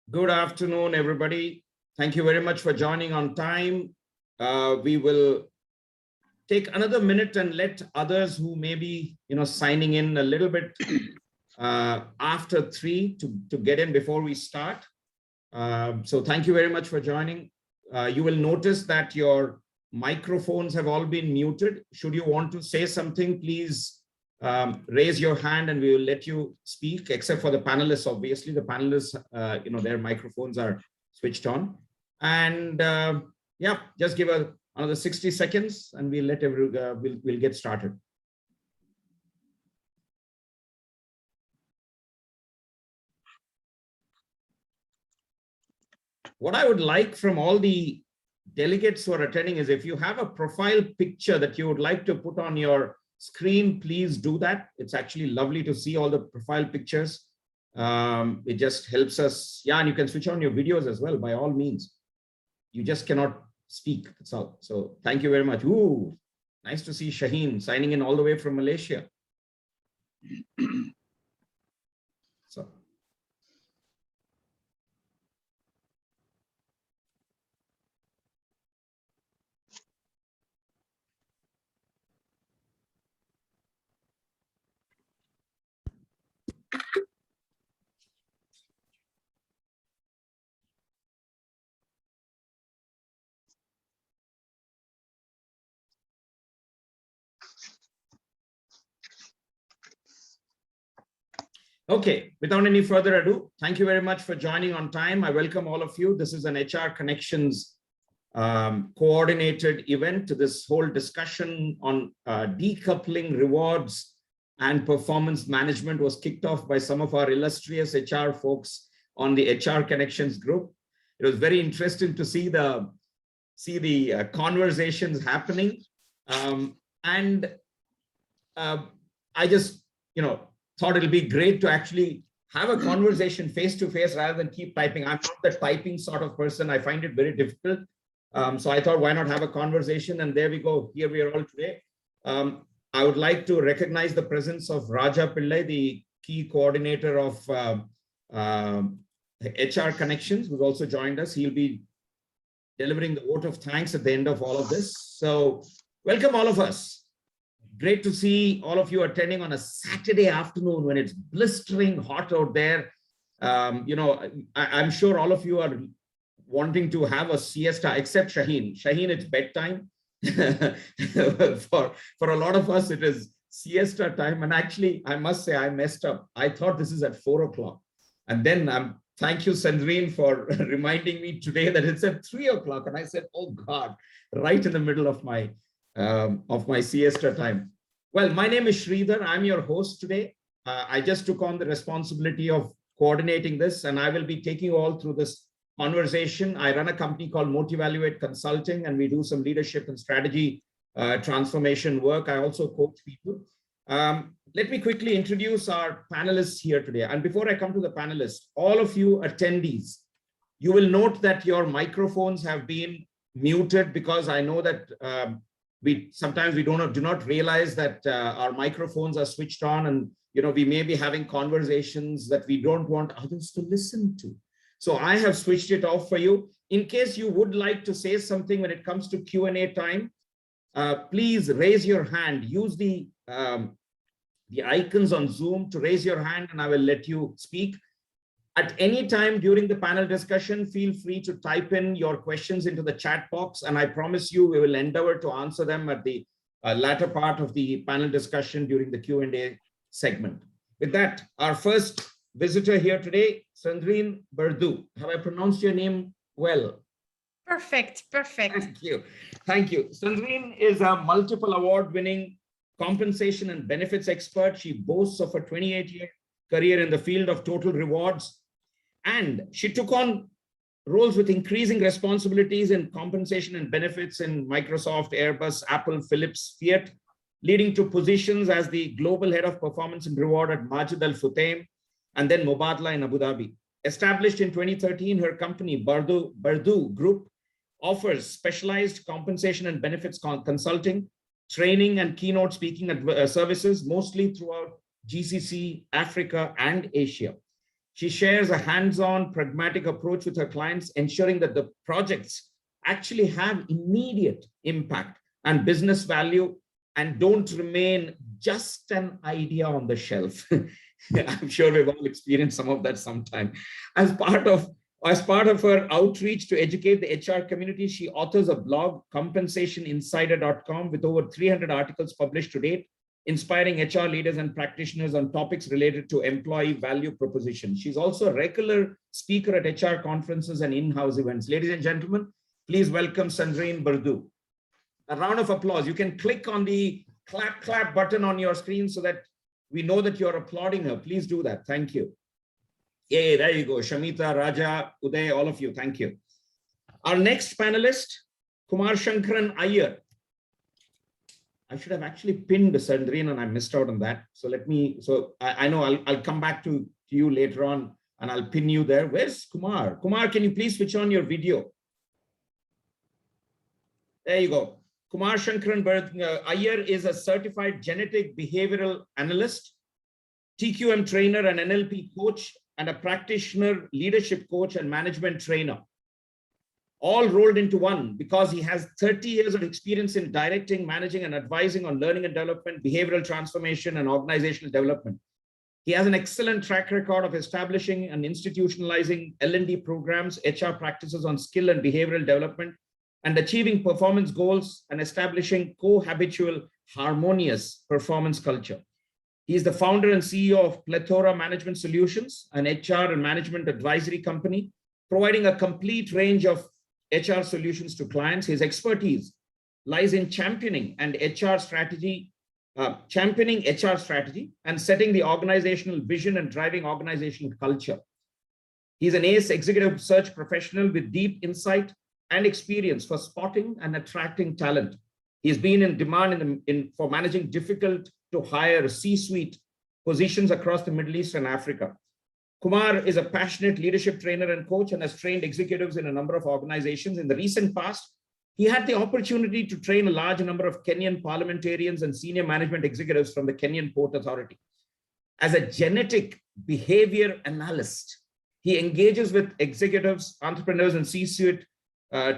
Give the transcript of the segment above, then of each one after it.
Good afternoon, everybody. Thank you very much for joining on time. We will take another minute and let others who may be, signing in a little bit after 3 to get in before we start. So thank you very much for joining. You will notice that your microphones have all been muted. Should you want to say something, please raise your hand and we will let you speak, except for the panelists. Obviously, the panelists, their microphones are switched on. And yeah, just give another 60 seconds and we'll let we'll get started. What I would like from all the delegates who are attending is, if you have a profile picture that you would like to put on your screen, please do that. It's actually lovely to see all the profile pictures. It just helps us. Yeah, and you can switch on your videos as well, by all means. You just cannot speak, that's all. So thank you very much. Ooh, nice to see Shaheen signing in all the way from Malaysia. So. Okay, without any further ado, thank you very much for joining on time. I welcome all of you. This is an HR Connections coordinated event. This whole discussion on decoupling rewards and performance management was kicked off by some of our illustrious HR folks on the HR Connections group. It was very interesting to see the conversations happening. I just, thought it'll be great to actually have a conversation face to face rather than keep typing. I'm not the typing sort of person. I find it very difficult. So I thought, why not have a conversation? And there we go. Here we are all today. I would like to recognize the presence of Raja Pillai, the key coordinator of HR Connections, who's also joined us. He'll be delivering the vote of thanks at the end of all of this. So welcome all of us. Great to see all of you attending on a Saturday afternoon when it's blistering hot out there. I'm sure all of you are wanting to have a siesta, except Shaheen. Shaheen, it's bedtime. For a lot of us, it is siesta time. And actually, I must say, I messed up. I thought this is at 4 o'clock. And then thank you, Sandrine, for reminding me today that it's at 3 o'clock. And I said, oh God, right in the middle of my siesta time. Well, my name is Sridhar. I'm your host today. I just took on the responsibility of coordinating this, and I will be taking you all through this conversation. I run a company called Motivaluate Consulting, and we do some leadership and strategy transformation work. I also coach people. Let me quickly introduce our panelists here today. And before I come to the panelists, all of you attendees, you will note that your microphones have been muted, because I know that sometimes we do not realize that our microphones are switched on, and we may be having conversations that we don't want others to listen to. So I have switched it off for you. In case you would like to say something when it comes to Q&A time, please raise your hand. Use the icons on Zoom to raise your hand, and I will let you speak. At any time during the panel discussion, feel free to type in your questions into the chat box, and I promise you we will endeavor to answer them at the latter part of the panel discussion during the Q&A segment. With that, our first visitor here today, Sandrine Bardu. Have I pronounced your name well? Perfect. Thank you. Sandrine is a multiple award-winning compensation and benefits expert. She boasts of a 28-year career in the field of total rewards. And she took on roles with increasing responsibilities in compensation and benefits in Microsoft, Airbus, Apple, Philips, Fiat, leading to positions as the global head of performance and reward at Majid Al Futtaim, and then Mubadala in Abu Dhabi. Established in 2013, her company, Bardu Group, offers specialized compensation and benefits consulting, training, and keynote speaking services, mostly throughout GCC, Africa, and Asia. She shares a hands-on, pragmatic approach with her clients, ensuring that the projects actually have immediate impact and business value and don't remain just an idea on the shelf. I'm sure we've all experienced some of that sometime. As part of her outreach to educate the HR community, she authors a blog, compensationinsider.com, with over 300 articles published to date, inspiring HR leaders and practitioners on topics related to employee value proposition. She's also a regular speaker at HR conferences and in-house events. Ladies and gentlemen, please welcome Sandrine Bardu. A round of applause. You can click on the clap button on your screen so that we know that you're applauding her. Please do that. Thank you. Yeah, there you go. Shamita, Raja, Uday, all of you. Thank you. Our next panelist, Kumar Shankaran Iyer. I should have actually pinned Sandrine and I missed out on that. So I know I'll come back to you later on and I'll pin you there. Where's Kumar? Kumar, can you please switch on your video? There you go. Kumar Shankaran Iyer is a certified genetic behavioral analyst, TQM trainer and NLP coach, and a practitioner, leadership coach and management trainer, all rolled into one because he has 30 years of experience in directing, managing, and advising on learning and development, behavioral transformation, and organizational development. He has an excellent track record of establishing and institutionalizing L&D programs, HR practices on skill and behavioral development, and achieving performance goals and establishing co-habitual, harmonious performance culture. He is the founder and CEO of Plethora Management Solutions, an HR and management advisory company, providing a complete range of HR solutions to clients. His expertise lies in championing HR strategy and setting the organizational vision and driving organizational culture. He's an ACE executive search professional with deep insight and experience for spotting and attracting talent. He's been in demand for managing difficult to hire C-suite positions across the Middle East and Africa. Kumar is a passionate leadership trainer and coach and has trained executives in a number of organizations. In the recent past, he had the opportunity to train a large number of Kenyan parliamentarians and senior management executives from the Kenyan Port Authority. As a genetic behavior analyst, he engages with executives, entrepreneurs, and C-suite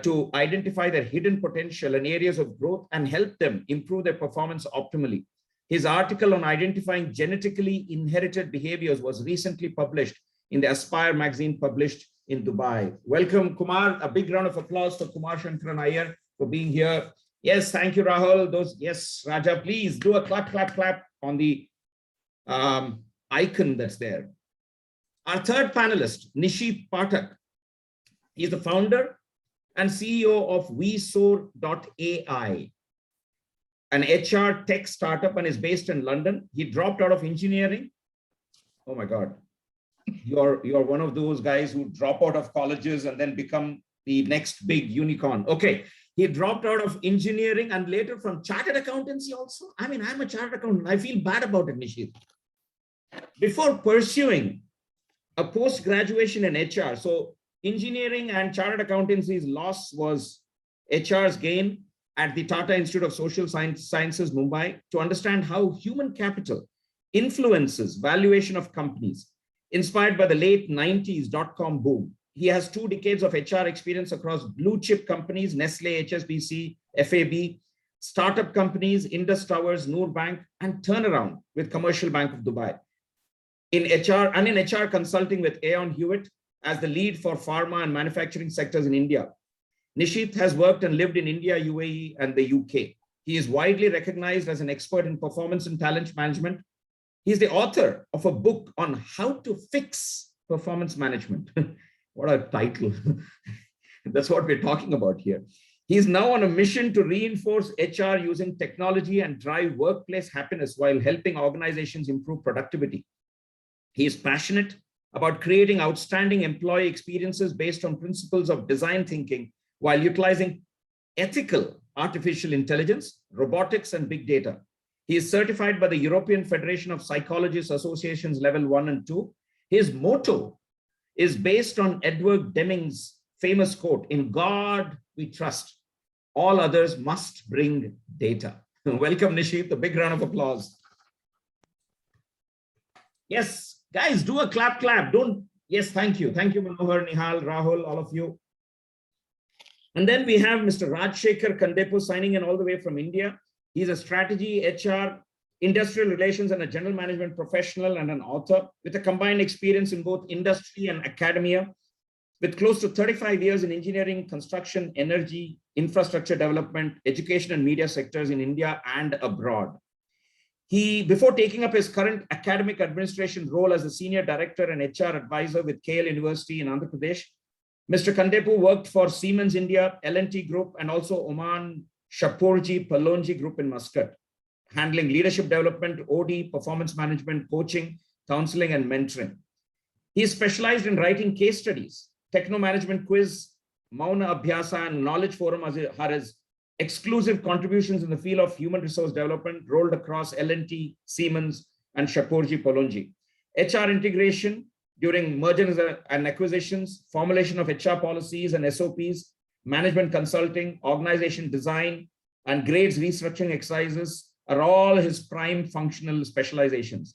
to identify their hidden potential and areas of growth and help them improve their performance optimally. His article on identifying genetically inherited behaviors was recently published in the Aspire magazine, published in Dubai. Welcome, Kumar. A big round of applause for Kumar Shankaran Iyer for being here. Yes, thank you, Rahul. Yes, Raja, please do a clap on the icon that's there. Our third panelist, Nishit Pathak. He's the founder and CEO of WeSoar.ai, an HR tech startup, and is based in London. He dropped out of engineering. Oh my God. You're one of those guys who drop out of colleges and then become the next big unicorn. Okay. He dropped out of engineering and later from chartered accountancy also. I mean, I'm a chartered accountant. I feel bad about it, Nishit. Before pursuing a post-graduation in HR, so engineering and chartered accountancy's loss was HR's gain at the Tata Institute of Social Sciences, Mumbai, to understand how human capital influences valuation of companies. Inspired by the late 90s dot-com boom, he has 2 decades of HR experience across blue chip companies, Nestle, HSBC, FAB, startup companies, Indus Towers, Noor Bank, and turnaround with Commercial Bank of Dubai. In HR consulting with Aon Hewitt as the lead for pharma and manufacturing sectors in India. Nishit has worked and lived in India, UAE, and the UK. He is widely recognized as an expert in performance and talent management. He's the author of a book on how to fix performance management. What a title. That's what we're talking about here. He's now on a mission to reinforce HR using technology and drive workplace happiness while helping organizations improve productivity. He is passionate about creating outstanding employee experiences based on principles of design thinking while utilizing ethical artificial intelligence, robotics, and big data. He is certified by the European Federation of Psychologists Associations Level 1 and 2. His motto is based on Edward Deming's famous quote, "In God we trust, all others must bring data." Welcome, Nishit. A big round of applause. Yes, Guys, do a clap. Don't. Yes, thank you. Thank you, Manohar, Nihal, Rahul, all of you. And then we have Mr. Rajshekhar Kandepu signing in all the way from India. He's a strategy, HR, industrial relations, and a general management professional and an author with a combined experience in both industry and academia, with close to 35 years in engineering, construction, energy, infrastructure development, education, and media sectors in India and abroad. Before taking up his current academic administration role as a senior director and HR advisor with KL University in Andhra Pradesh, Mr. Kandepu worked for Siemens India, L&T Group, and also Oman Shapoorji Pallonji Group in Muscat, handling leadership development, OD, performance management, coaching, counseling, and mentoring. He is specialized in writing case studies. Techno Management Quiz, Mauna Abhyasa, and Knowledge Forum are his exclusive contributions in the field of human resource development rolled across L&T, Siemens, and Shapoorji Pallonji. HR integration during mergers and acquisitions, formulation of HR policies and SOPs, management consulting, organization design, and grades restructuring exercises are all his prime functional specializations.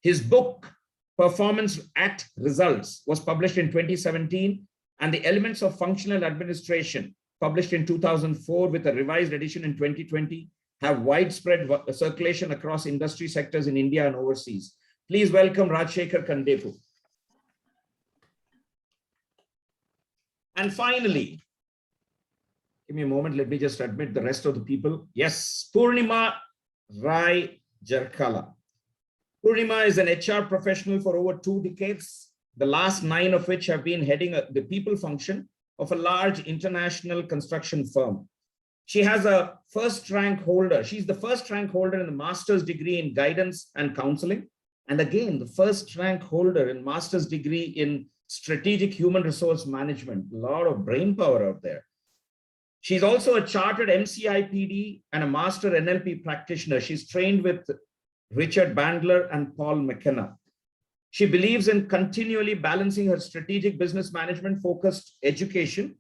His book, Performance at Results, was published in 2017, and The Elements of Functional Administration, published in 2004 with a revised edition in 2020, have widespread circulation across industry sectors in India and overseas. Please welcome Rajshekhar Kandepu. And finally, give me a moment, let me just admit the rest of the people. Yes, Purnima Rai Jarkala. Purnima is an HR professional for over 2 decades, the last 9 of which have been heading the people function of a large international construction firm. She has a first rank holder. She's the first rank holder in the master's degree in guidance and counseling. And again, the first rank holder in master's degree in strategic human resource management. A lot of brain power out there. She's also a chartered MCIPD and a master NLP practitioner. She's trained with Richard Bandler and Paul McKenna. She believes in continually balancing her strategic business management focused education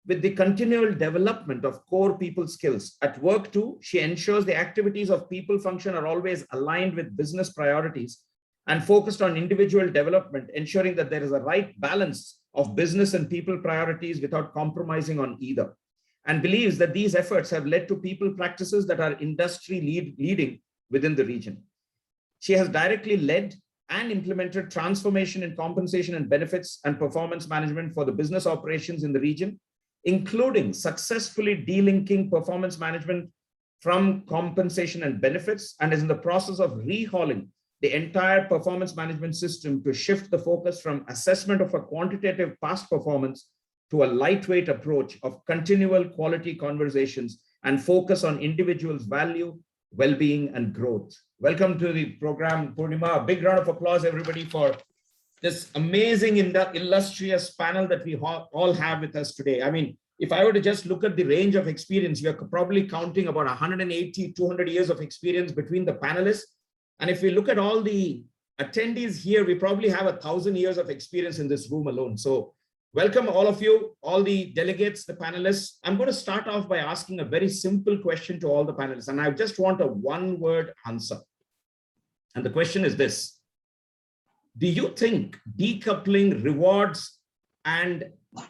with the continual development of core people skills. At work too, she ensures the activities of people function are always aligned with business priorities and focused on individual development, ensuring that there is a right balance of business and people priorities without compromising on either, and believes that these efforts have led to people practices that are industry leading within the region. She has directly led and implemented transformation in compensation and benefits and performance management for the business operations in the region, including successfully delinking performance management from compensation and benefits, and is in the process of rehauling the entire performance management system to shift the focus from assessment of a quantitative past performance to a lightweight approach of continual quality conversations and focus on individuals' value, well-being, and growth. Welcome to the program, Purnima. A big round of applause, everybody, for this amazing, illustrious panel that we all have with us today. I mean, if I were to just look at the range of experience, we are probably counting about 180, 200 years of experience between the panelists. And if we look at all the attendees here, we probably have 1,000 years of experience in this room alone. So welcome all of you, all the delegates, the panelists. I'm going to start off by asking a very simple question to all the panelists, and I just want a one-word answer. And the question is this: do you think decoupling rewards and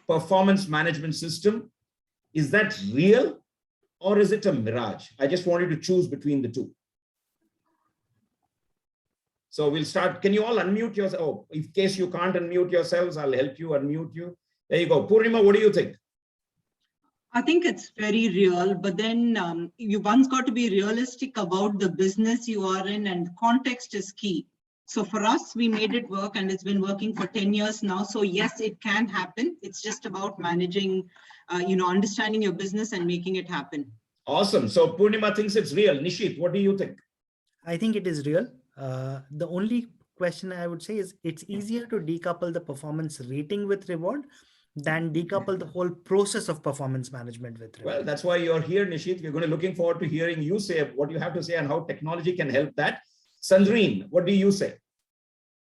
performance management system, is that real or is it a mirage? I just wanted to choose between the two. So we'll start. Can you all unmute yourself? Oh, in case you can't unmute yourselves, I'll help you unmute you. There you go. Purnima, what do you think? I think it's very real, but then you once got to be realistic about the business you are in, and context is key. So for us, we made it work, and it's been working for 10 years now. So yes, it can happen. It's just about managing, understanding your business and making it happen. Awesome. So Purnima thinks it's real. Nishit, what do you think? I think it is real. The only question I would say is it's easier to decouple the performance rating with reward than decouple the whole process of performance management with reward. Well, that's why you're here, Nishit. We're going to looking forward to hearing you say what you have to say and how technology can help that. Sandrine, what do you say?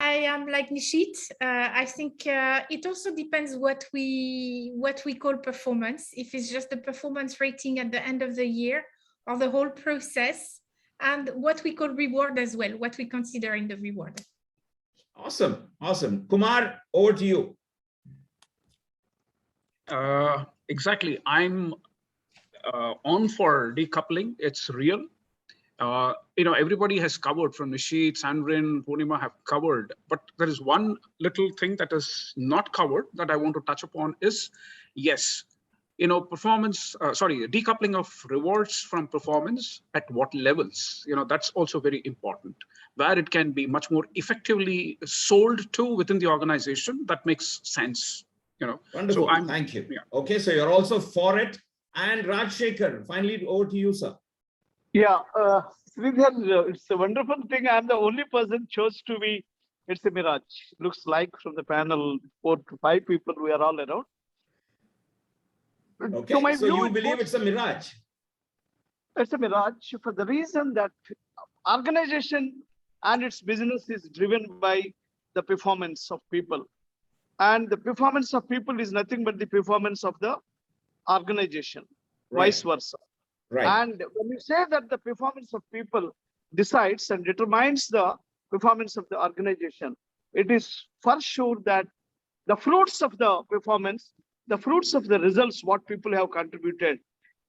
I am like Nishit. I think it also depends what we call performance. If it's just the performance rating at the end of the year or the whole process, and what we call reward as well, what we consider in the reward. Awesome. Awesome. Kumar, over to you. Exactly. I'm on for decoupling. It's real. Everybody has covered from Nishit, Sandrine, Purnima have covered, but there is one little thing that is not covered that I want to touch upon is, yes, decoupling of rewards from performance at what levels, that's also very important, where it can be much more effectively sold to within the organization. That makes sense, Wonderful. So Thank you. Yeah. Okay, so you're also for it. And Rajshekhar, finally over to you, sir. Yeah, Sridhar, it's a wonderful thing. I'm the only person chose to be. It's a Mirage. Looks like from the panel, 4 to 5 people, we are all around. Okay, To my so view, you believe it's a Mirage? It's a Mirage for the reason that organization and its business is driven by the performance of people. And the performance of people is nothing but the performance of the organization, Right. vice versa. Right. And when you say that the performance of people decides and determines the performance of the organization, it is for sure that the fruits of the performance, the fruits of the results, what people have contributed,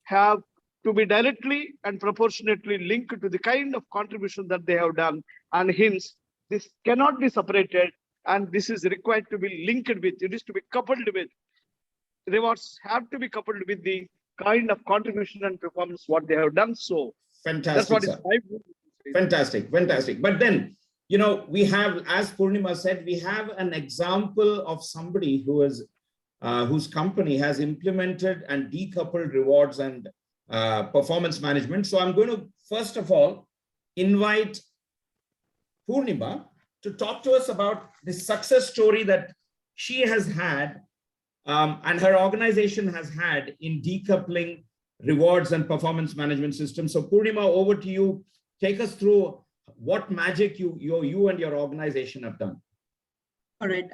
have to be directly and proportionately linked to the kind of contribution that they have done. And hence, this cannot be separated, and this is required to be linked with, it is to be coupled with, rewards have to be coupled with the kind of contribution and performance what they have done. So Fantastic, that's what sir. is my view. Fantastic, fantastic. But then, we have, as Purnima said, we have an example of somebody who is, whose company has implemented and decoupled rewards and performance management. So I'm going to, first of all, invite Purnima to talk to us about the success story that she has had and her organization has had in decoupling rewards and performance management systems. So Purnima, over to you. Take us through what magic you and your organization have done. All right.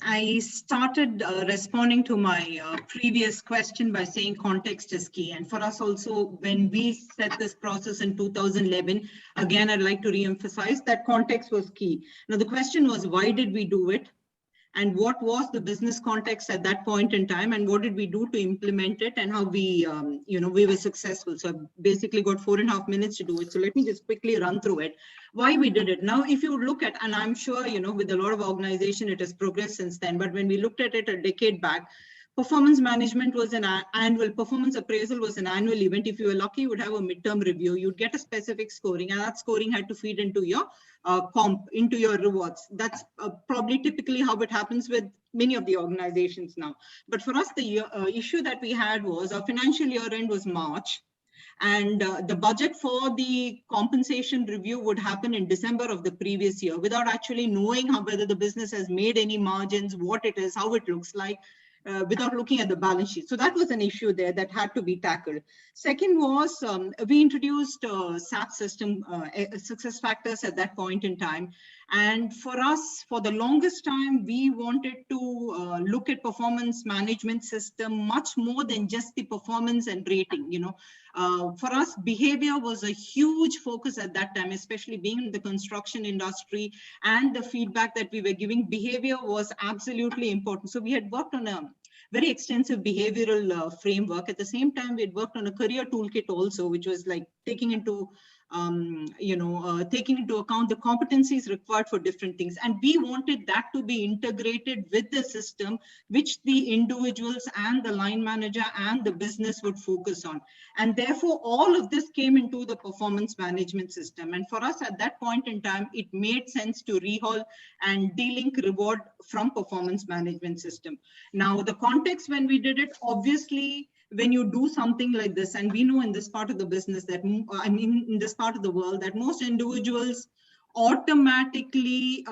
I started responding to my previous question by saying context is key. And for us also, when we set this process in 2011, again, I'd like to reemphasize that context was key. Now, the question was, why did we do it? And what was the business context at that point in time? And what did we do to implement it and how we, we were successful. So I basically got 4.5 minutes to do it. So let me just quickly run through it, why we did it. Now, if you look at, and I'm sure, with a lot of organization, it has progressed since then. But when we looked at it a decade back, performance management was an annual, performance appraisal was an annual event. If you were lucky, you would have a midterm review. You'd get a specific scoring, and that scoring had to feed into your into your rewards. That's probably typically how it happens with many of the organizations now. But for us, the issue that we had was our financial year end was March. And the budget for the compensation review would happen in December of the previous year without actually knowing whether the business has made any margins, what it is, how it looks like. Without looking at the balance sheet. So that was an issue there that had to be tackled. Second was we introduced SAP system, success factors at that point in time. And for us, for the longest time, we wanted to look at performance management system much more than just the performance and rating. For us, behavior was a huge focus at that time, especially being in the construction industry and the feedback that we were giving. Behavior was absolutely important. So we had worked on a very extensive behavioral framework. At the same time, we had worked on a career toolkit also, which was like taking into taking into account the competencies required for different things. And we wanted that to be integrated with the system, which the individuals and the line manager and the business would focus on. And therefore, all of this came into the performance management system. And for us at that point in time, it made sense to rehaul and delink reward from performance management system. Now, the context when we did it, obviously, when you do something like this, and we know in this part of the business that, in this part of the world, that most individuals automatically,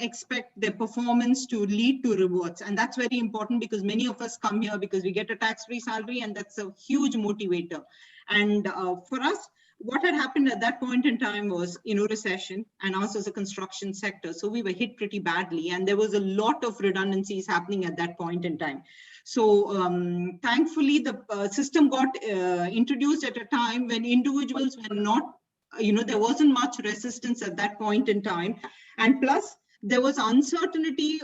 expect their performance to lead to rewards. And that's very important because many of us come here because we get a tax-free salary, and that's a huge motivator. And for us, what had happened at that point in time was, recession, and us as a construction sector. So we were hit pretty badly, and there was a lot of redundancies happening at that point in time. So thankfully, the system got introduced at a time when individuals were not there wasn't much resistance at that point in time. And plus, there was uncertainty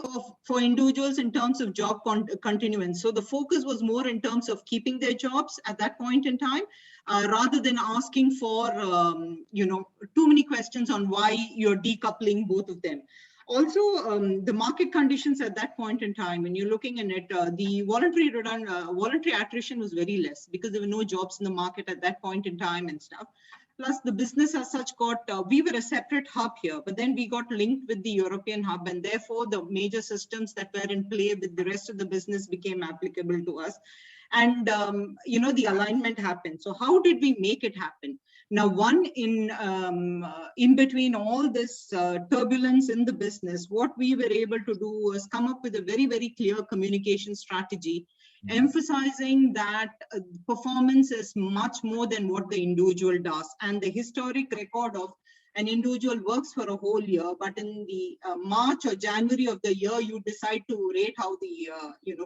for individuals in terms of job continuance. So the focus was more in terms of keeping their jobs at that point in time, rather than asking for, too many questions on why you're decoupling both of them. Also, the market conditions at that point in time, when you're looking at it, the voluntary attrition was very less because there were no jobs in the market at that point in time and stuff. Plus, the business as such we were a separate hub here, but then we got linked with the European hub, and therefore the major systems that were in play with the rest of the business became applicable to us. And, the alignment happened. So how did we make it happen? Now, one, in between all this turbulence in the business, what we were able to do was come up with a very, very clear communication strategy, emphasizing that performance is much more than what the individual does. And the historic record of an individual works for a whole year, but in the March or January of the year, you decide to rate how the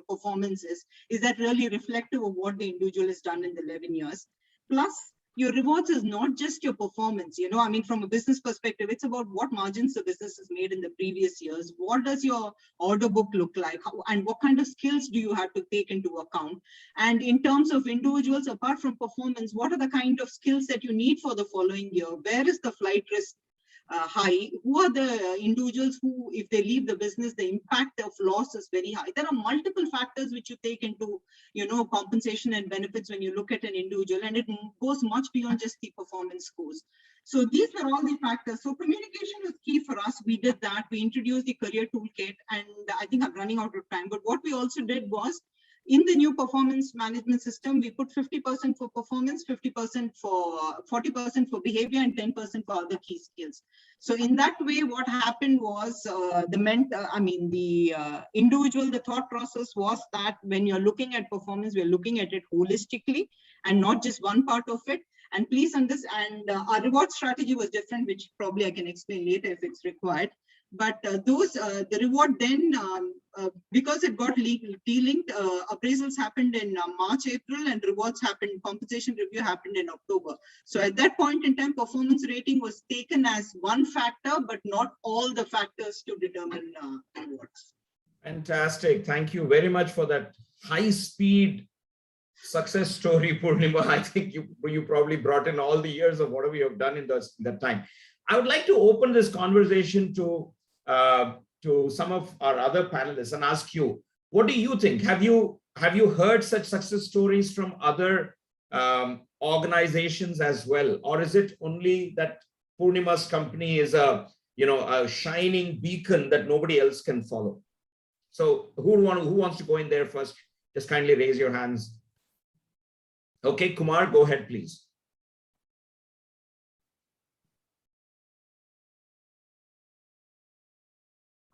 performance is. Is that really reflective of what the individual has done in the 11 years? Plus, your rewards is not just your performance. From a business perspective, it's about what margins the business has made in the previous years. What does your order book look like? And what kind of skills do you have to take into account? And in terms of individuals, apart from performance, what are the kind of skills that you need for the following year? Where is the flight risk high? Who are the individuals who, if they leave the business, the impact of loss is very high? There are multiple factors which you take into, compensation and benefits when you look at an individual, and it goes much beyond just the performance scores. So these were all the factors. So communication was key for us. We did that. We introduced the career toolkit, and I think I'm running out of time. But what we also did was, in the new performance management system, we put 50% for performance, 50% for 40% for behavior, and 10% for other key skills. So in that way, what happened was the individual, the thought process was that when you're looking at performance, we're looking at it holistically and not just one part of it. And please understand, our reward strategy was different, which probably I can explain later if it's required. But the reward then, because it got delinked, appraisals happened in March, April, and rewards happened, compensation review happened in October. So at that point in time, performance rating was taken as one factor, but not all the factors to determine rewards. Fantastic. Thank you very much for that high-speed success story, Purnima. I think you probably brought in all the years of whatever you have done in that time. I would like to open this conversation to some of our other panelists and ask you, what do you think? Have you heard such success stories from other organizations as well, or is it only that Purnima's company is a shining beacon that nobody else can follow? So who wants to go in there first? Just kindly raise your hands. Okay, Kumar, go ahead, please.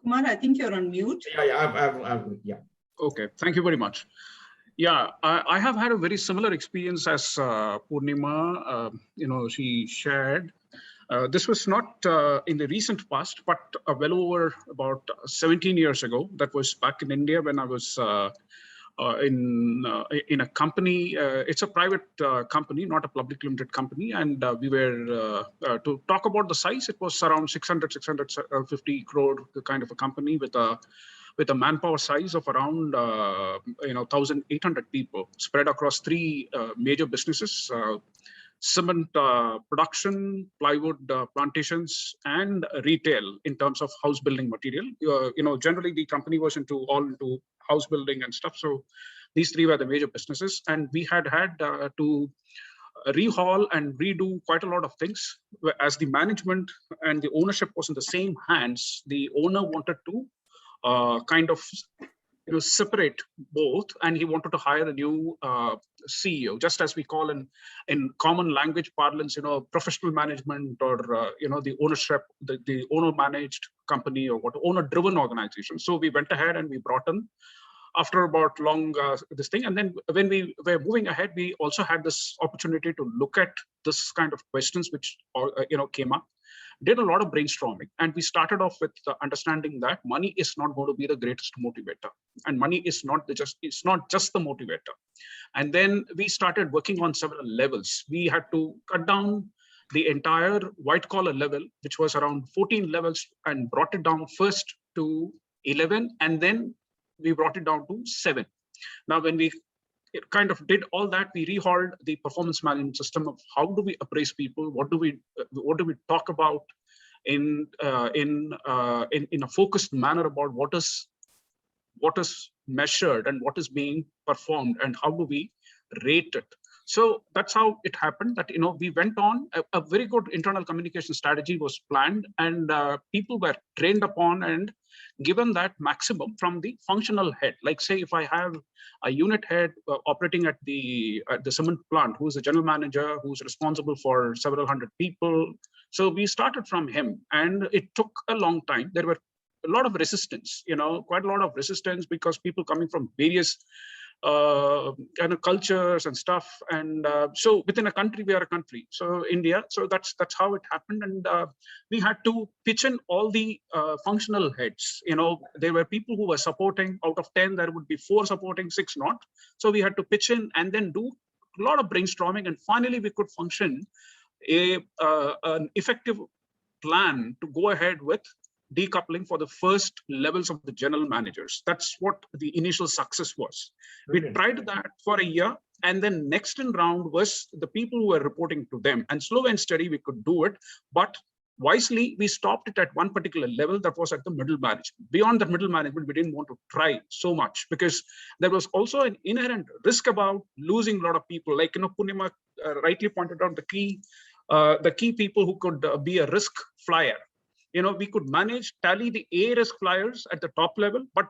Kumar, I think you're on mute. Yeah. Okay, thank you very much. Yeah, I have had a very similar experience as Purnima, she shared. This was not in the recent past, but well over about 17 years ago. That was back in India when I was in a company. It's a private company, not a public limited company. And we were, to talk about the size, it was around 650 crore kind of a company with a manpower size of around 1,800 people spread across three major businesses: cement production, plywood plantations, and retail in terms of house building material. Generally the company was into house building and stuff. So these three were the major businesses, and we had to rehaul and redo quite a lot of things. As the management and the ownership was in the same hands, the owner wanted to kind of separate both, and he wanted to hire a new CEO, just as we call in common language parlance, professional management, or the ownership, the owner managed company, or what owner driven organization. So we went ahead and we brought in, after about long this thing, and then when we were moving ahead, we also had this opportunity to look at this kind of questions which came up. Did a lot of brainstorming, and we started off with the understanding that money is not going to be the greatest motivator, and money is not just the motivator. And then we started working on several levels. We had to cut down the entire white collar level, which was around 14 levels, and brought it down first to 11, and then we brought it down to 7. Now, when we kind of did all that, we rehauled the performance management system of how do we appraise people, what do we talk about in a focused manner about what is measured and what is being performed, and how do we rate it. So that's how it happened that, we went on a very good internal communication strategy was planned, and people were trained upon and given that maximum from the functional head. Like, say, if I have a unit head operating at the cement plant, who's the general manager, who's responsible for several hundred people. So we started from him, and it took a long time. There were a lot of resistance, quite a lot of resistance, because people coming from various kind of cultures and stuff, and so within a country, we are a country, so India. So that's how it happened, and we had to pitch in all the functional heads. There were people who were supporting. Out of 10, there would be 4 supporting, 6 not. So we had to pitch in and then do a lot of brainstorming, and finally we could function an effective plan to go ahead with decoupling for the first levels of the general managers. That's what the initial success was. Brilliant. We tried that for a year, and then next in round was the people who were reporting to them. And slow and steady, we could do it, but wisely, we stopped it at one particular level that was at the middle management. Beyond the middle management, we didn't want to try so much, because there was also an inherent risk about losing a lot of people. Like, Purnima rightly pointed out the key people who could be a risk flyer. We could tally the A risk flyers at the top level, but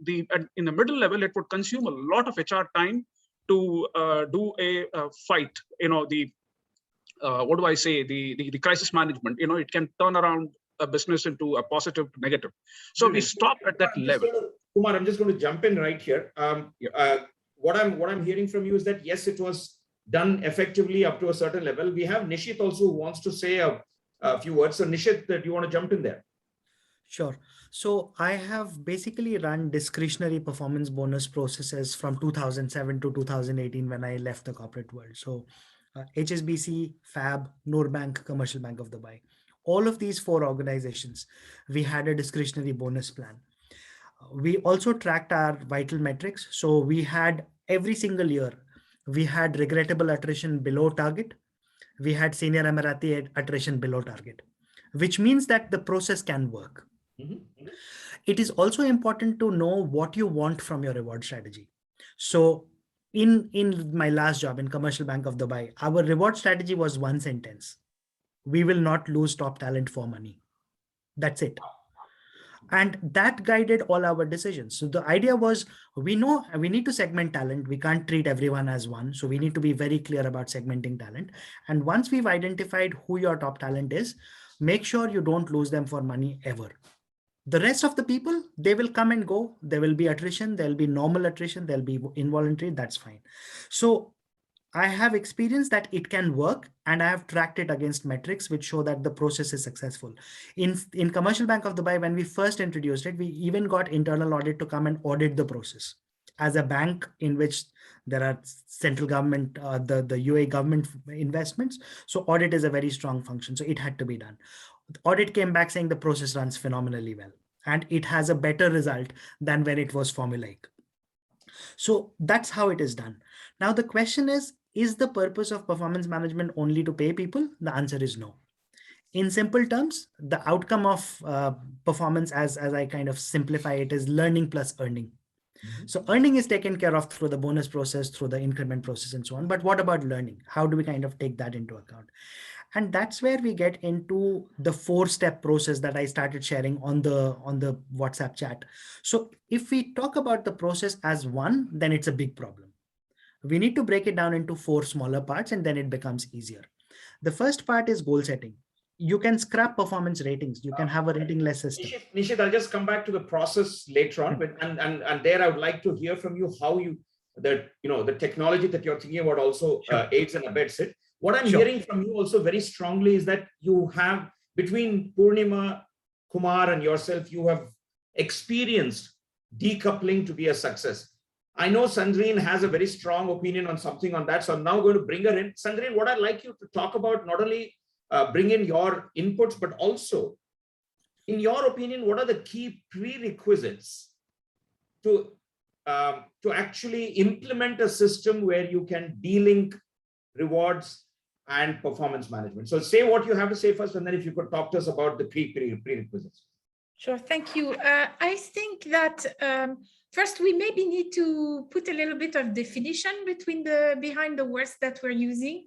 in the middle level, it would consume a lot of HR time to do a fight. What do I say? The crisis management. It can turn around a business into a positive to negative. So we stopped at that level. Kumar, I'm just going to jump in right here. What I'm hearing from you is that yes, it was done effectively up to a certain level. We have Nishit also who wants to say a few words. So Nishit, do you want to jump in there? Sure. So I have basically run discretionary performance bonus processes from 2007 to 2018 when I left the corporate world. So HSBC, FAB, Noor Bank, Commercial Bank of Dubai. All of these 4 organizations, we had a discretionary bonus plan. We also tracked our vital metrics. So we had every single year, we had regrettable attrition below target. We had senior Emirati attrition below target, which means that the process can work. Mm-hmm. It is also important to know what you want from your reward strategy. So in my last job in Commercial Bank of Dubai, our reward strategy was one sentence: we will not lose top talent for money. That's it. And that guided all our decisions. So the idea was, we know we need to segment talent. We can't treat everyone as one. So we need to be very clear about segmenting talent. And once we've identified who your top talent is, make sure you don't lose them for money ever. The rest of the people, they will come and go. There will be attrition. There'll be normal attrition. There'll be involuntary. That's fine. So I have experienced that it can work, and I have tracked it against metrics which show that the process is successful. In Commercial Bank of Dubai, when we first introduced it, we even got internal audit to come and audit the process. As a bank in which there are central government, the UAE government investments, so audit is a very strong function. So it had to be done. The audit came back saying the process runs phenomenally well, and it has a better result than when it was formulaic. So that's how it is done. Now the question is the purpose of performance management only to pay people? The answer is no. In simple terms, the outcome of performance, as I kind of simplify it, is learning plus earning. Mm-hmm. So earning is taken care of through the bonus process, through the increment process, and so on. But what about learning? How do we kind of take that into account? And that's where we get into the 4-step process that I started sharing on the WhatsApp chat. So if we talk about the process as one, then it's a big problem. We need to break it down into 4 smaller parts, and then it becomes easier. The first part is goal setting. You can scrap performance ratings. You can have a ratingless system. Nishit, I'll just come back to the process later on, but and there I would like to hear from you how the technology that you're thinking about also aids and abets it. What I'm hearing from you also very strongly is that you have, between Purnima, Kumar, and yourself, you have experienced decoupling to be a success. I know Sandrine has a very strong opinion on something on that, so I'm now going to bring her in. Sandrine, what I'd like you to talk about, not only bring in your inputs, but also, in your opinion, what are the key prerequisites to actually implement a system where you can de-link rewards and performance management? So say what you have to say first, and then if you could talk to us about the prerequisites. Sure, thank you. I think that first we maybe need to put a little bit of definition behind the words that we're using.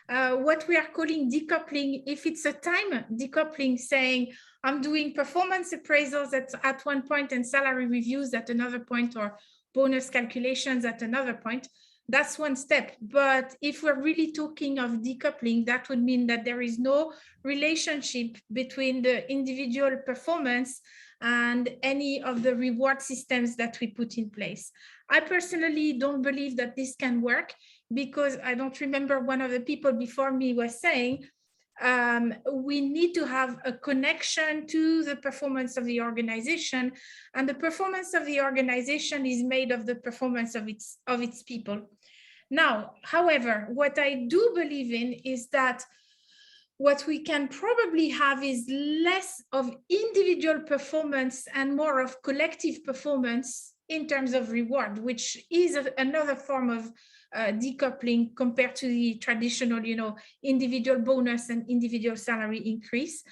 What we are calling decoupling, if it's a time decoupling, saying I'm doing performance appraisals at one point and salary reviews at another point, or bonus calculations at another point, that's one step. But if we're really talking of decoupling, that would mean that there is no relationship between the individual performance and any of the reward systems that we put in place. I personally don't believe that this can work, because I don't remember, one of the people before me was saying, we need to have a connection to the performance of the organization, and the performance of the organization is made of the performance of its people. Now, however, what I do believe in is that what we can probably have is less of individual performance and more of collective performance in terms of reward, which is another form of decoupling compared to the traditional, individual bonus and individual salary increase.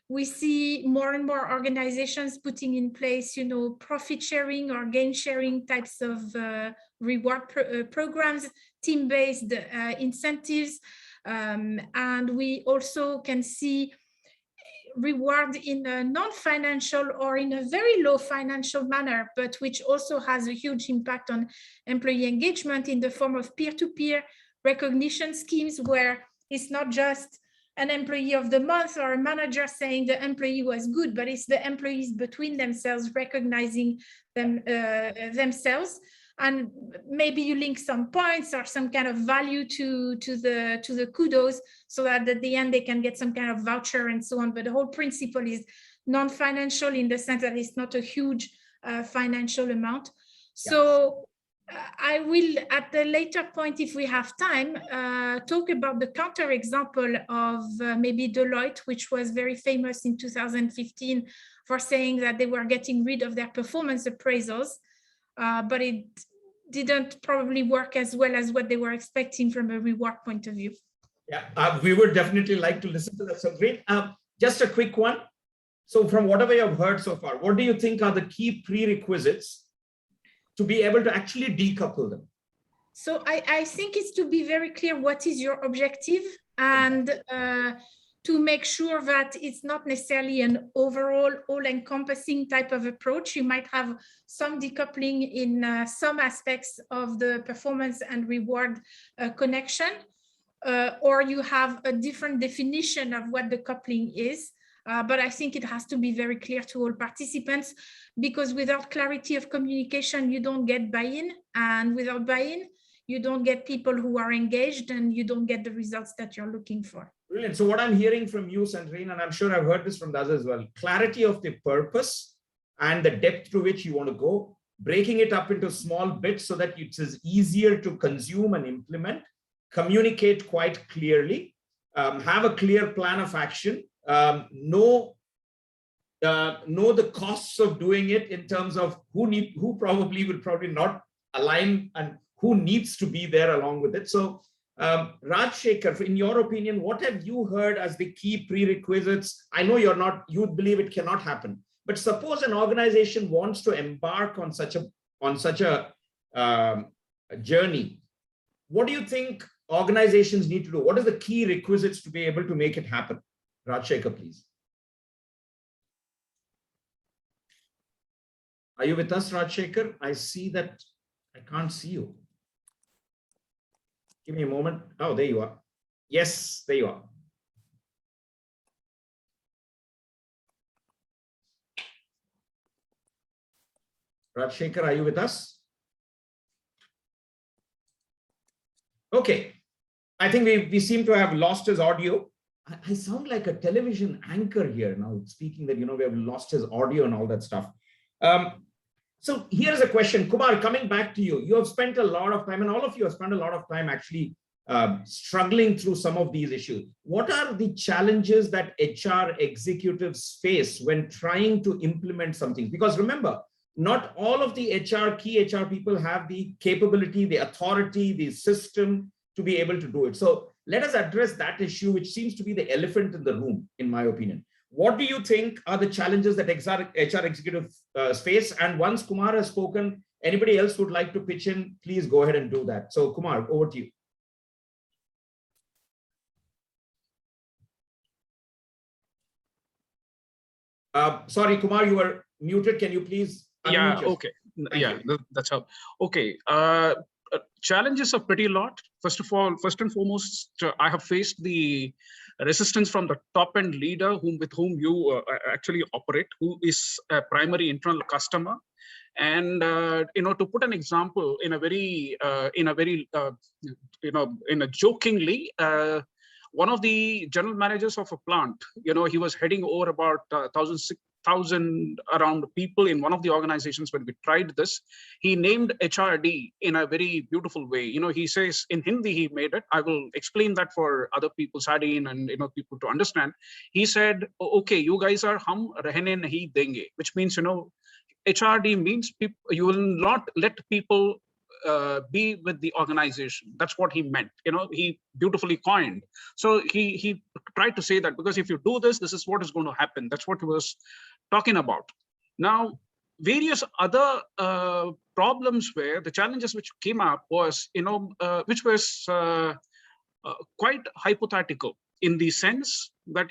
We see more and more organizations putting in place, profit sharing or gain sharing types of reward programs, team-based incentives. And we also can see reward in a non-financial or in a very low financial manner, but which also has a huge impact on employee engagement in the form of peer-to-peer recognition schemes, where it's not just an employee of the month or a manager saying the employee was good, but it's the employees between themselves recognizing themselves. And maybe you link some points or some kind of value to the kudos, so that at the end they can get some kind of voucher and so on. But the whole principle is non-financial in the sense that it's not a huge financial amount. So I will, at the later point, if we have time, talk about the counterexample of maybe Deloitte, which was very famous in 2015 for saying that they were getting rid of their performance appraisals, but it didn't probably work as well as what they were expecting from a reward point of view. Yeah, we would definitely like to listen to that. So great. Just a quick one. So from whatever you have heard so far, what do you think are the key prerequisites to be able to actually decouple them? So I think it's to be very clear what is your objective, and to make sure that it's not necessarily an overall all-encompassing type of approach. You might have some decoupling in some aspects of the performance and reward connection, or you have a different definition of what the coupling is. But I think it has to be very clear to all participants, because without clarity of communication, you don't get buy-in, and without buy-in, you don't get people who are engaged, and you don't get the results that you're looking for. Brilliant. So what I'm hearing from you, Sandrine, and I'm sure I've heard this from the others as well, clarity of the purpose and the depth to which you want to go, breaking it up into small bits so that it is easier to consume and implement, communicate quite clearly, have a clear plan of action, know the costs of doing it in terms of who probably will not align and who needs to be there along with it. So Rajshekhar, in your opinion, what have you heard as the key prerequisites? I know you believe it cannot happen, but suppose an organization wants to embark on such a journey. What do you think organizations need to do? What are the key requisites to be able to make it happen? Rajshekhar, please. Are you with us, Rajshekhar? I see that I can't see you. Give me a moment. Oh, there you are. Yes, there you are. Rajshekhar, are you with us? Okay. I think we seem to have lost his audio. I sound like a television anchor here now, speaking that, we have lost his audio and all that stuff. So here's a question, Kumar, coming back to you. You have spent a lot of time, and all of you have spent a lot of time actually struggling through some of these issues. What are the challenges that HR executives face when trying to implement something? Because remember, not all of the key HR people have the capability, the authority, the system to be able to do it. So let us address that issue, which seems to be the elephant in the room, in my opinion. What do you think are the challenges that HR executives face? And once Kumar has spoken, anybody else would like to pitch in, please go ahead and do that. So Kumar, over to you. Sorry, Kumar, you were muted. Can you please unmute yourself? Okay. That's how. Okay. Challenges are pretty lot. First and foremost, I have faced the resistance from the top end leader with whom you actually operate, who is a primary internal customer. And to put an example in a jokingly, one of the general managers of a plant, he was heading over about 1,000 around people in one of the organizations. When we tried this, he named HRD in a very beautiful way. He says in Hindi, he made it. I will explain that for other people, Sadin, and people to understand. He said, okay, you guys are hum rehne nahi denge, which means, HRD means you will not let people be with the organization. That's what he meant. He beautifully coined. So he tried to say that, because if you do this, this is what is going to happen. That's what he was talking about. Now, various other problems where the challenges which came up was, which was quite hypothetical, in the sense that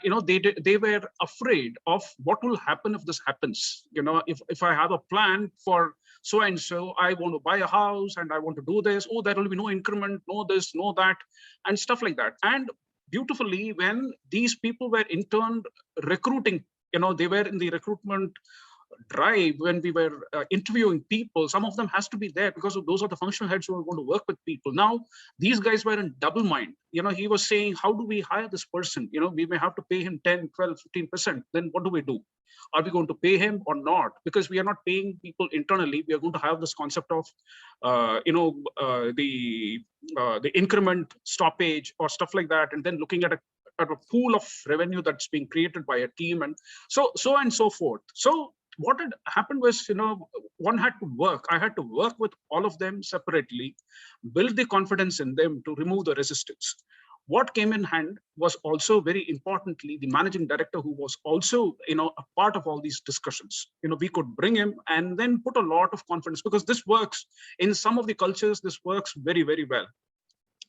they were afraid of what will happen if this happens. If I have a plan for so and so, I want to buy a house and I want to do this, there will be no increment, no this, no that, and stuff like that. And beautifully, when these people were in turn recruiting, they were in the recruitment drive, when we were interviewing people, some of them has to be there because those are the functional heads who are going to work with people. Now, these guys were in double mind. He was saying, how do we hire this person? We may have to pay him 10, 12, 15%. Then what do we do? Are we going to pay him or not? Because we are not paying people internally. We are going to have this concept of, the increment stoppage or stuff like that. And then looking at a pool of revenue that's being created by a team, and so on and so forth. So what had happened was, one had to work. I had to work with all of them separately, build the confidence in them to remove the resistance. What came in hand was also, very importantly, the managing director, who was also, a part of all these discussions. We could bring him and then put a lot of confidence, because this works in some of the cultures. This works very, very well.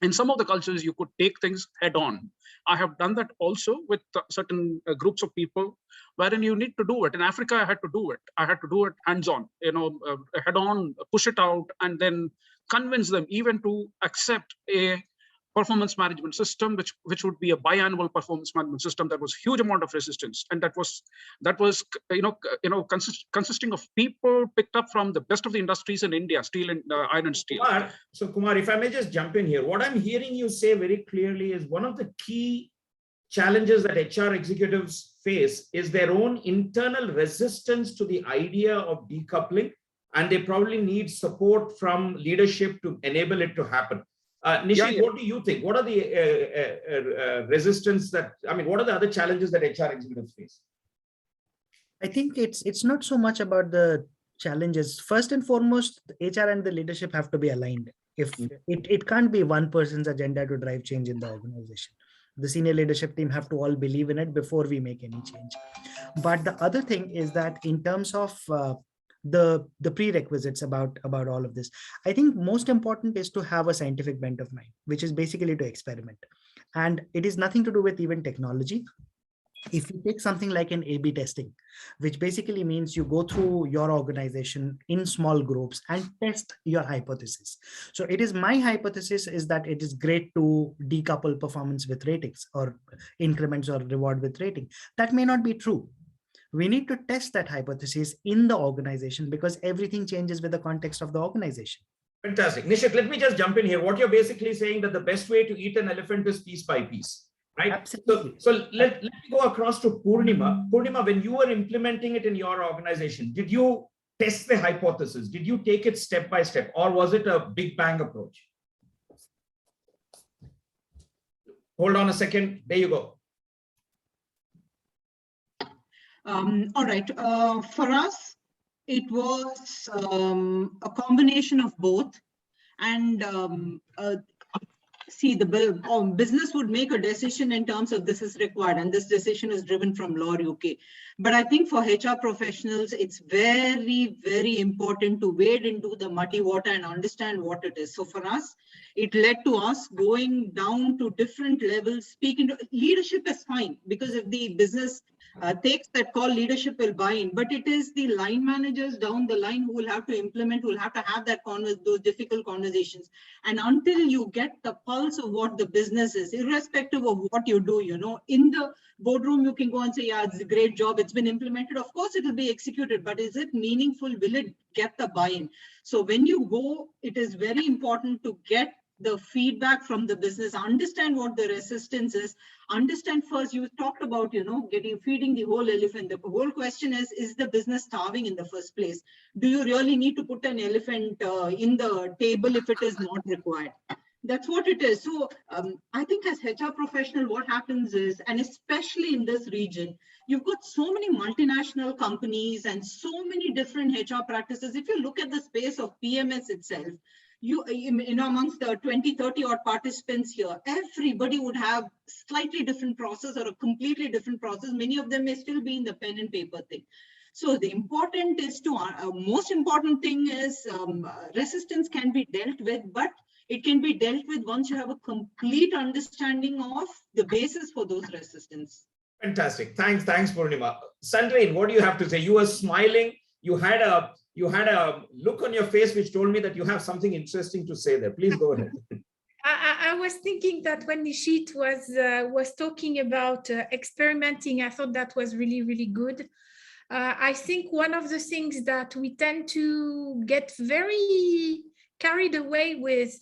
In some of the cultures, you could take things head on. I have done that also with certain groups of people, wherein you need to do it. In Africa, I had to do it. I had to do it hands-on, head on, push it out, and then convince them even to accept a performance management system, which would be a biannual performance management system. That was huge amount of resistance, and that was consisting of people picked up from the best of the industries in India, steel and iron and steel. Kumar, if I may just jump in here, what I'm hearing you say very clearly is one of the key challenges that HR executives face is their own internal resistance to the idea of decoupling, and they probably need support from leadership to enable it to happen. Nishit, what do you think? What are the what are the other challenges that HR executives face? I think it's not so much about the challenges. First and foremost, HR and the leadership have to be aligned. If it can't be one person's agenda to drive change in the organization. The senior leadership team have to all believe in it before we make any change. But the other thing is that in terms of the prerequisites about all of this, I think most important is to have a scientific bent of mind, which is basically to experiment. And it is nothing to do with even technology. If you take something like an A/B testing, which basically means you go through your organization in small groups and test your hypothesis. So it is my hypothesis is that it is great to decouple performance with ratings, or increments or reward with rating. That may not be true. We need to test that hypothesis in the organization, because everything changes with the context of the organization. Fantastic. Nishit, let me just jump in here. What you're basically saying that the best way to eat an elephant is piece by piece, right? Absolutely. So let me go across to Purnima. Purnima, when you were implementing it in your organization, did you test the hypothesis? Did you take it step by step, or was it a big bang approach? Hold on a second. There you go. All right. For us, it was a combination of both. And see, the business would make a decision in terms of this is required, and this decision is driven from law UK. But I think for HR professionals, it's very, very important to wade into the muddy water and understand what it is. So for us, it led to us going down to different levels, speaking to leadership is fine, because if the business takes that call, leadership will buy in, but it is the line managers down the line who will have to implement, who will have to have that those difficult conversations. And until you get the pulse of what the business is, irrespective of what you do, you know, in the boardroom, you can go and say, yeah, it's a great job, it's been implemented. Of course, it will be executed, but is it meaningful? Will it get the buy-in? So when you go, it is very important to get the feedback from the business, understand what the resistance is, understand first, you talked about, you know, feeding the whole elephant. The whole question is the business starving in the first place? Do you really need to put an elephant in the table if it is not required? That's what it is. So I think as HR professional, what happens is, and especially in this region, you've got so many multinational companies and so many different HR practices. If you look at the space of PMS itself, you know, amongst the 20, 30 odd participants here, everybody would have slightly different process or a completely different process. Many of them may still be in the pen and paper thing. So the important is to, most important thing is resistance can be dealt with, but it can be dealt with once you have a complete understanding of the basis for those resistance. Fantastic. Thanks, Purnima. Sandrine, what do you have to say? You were smiling. You had a look on your face which told me that you have something interesting to say there. Please go ahead. I was thinking that when Nishit was talking about experimenting, I thought that was really, really good. I think one of the things that we tend to get very carried away with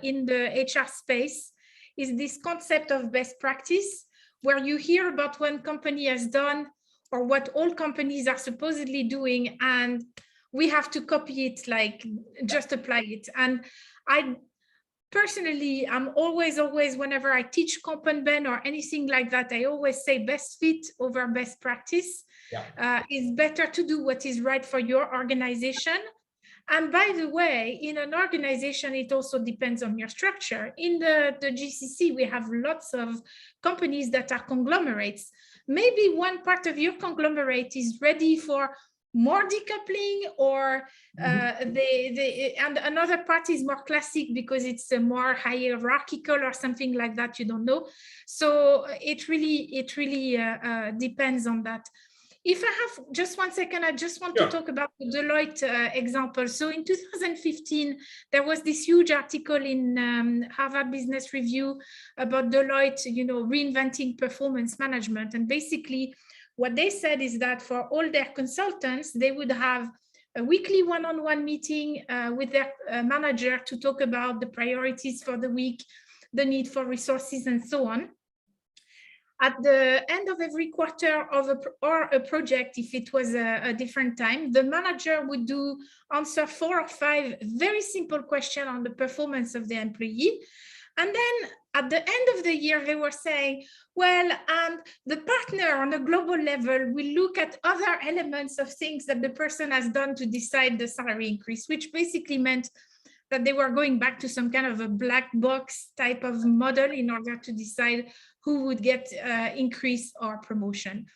in the HR space is this concept of best practice, where you hear about one company has done or what all companies are supposedly doing, and we have to copy it, like just apply it. And I personally, I'm always, whenever I teach Compenben or anything like that, I always say best fit over best practice. Yeah. It's better to do what is right for your organization. And by the way, in an organization, it also depends on your structure. In the GCC, we have lots of companies that are conglomerates. Maybe one part of your conglomerate is ready for more decoupling, or and another part is more classic because it's a more hierarchical or something like that. You don't know. So it really depends on that. If I have just 1 second, I just want to talk about the Deloitte example. So in 2015, there was this huge article in Harvard Business Review about Deloitte, you know, reinventing performance management. And basically what they said is that for all their consultants, they would have a weekly one-on-one meeting with their manager to talk about the priorities for the week, the need for resources, and so on. At the end of every quarter of a project, if it was a different time, the manager would answer 4 or 5 very simple questions on the performance of the employee. And then at the end of the year, they were saying, well, and the partner on a global level will look at other elements of things that the person has done to decide the salary increase, which basically meant that they were going back to some kind of a black box type of model in order to decide who would get increase or promotion.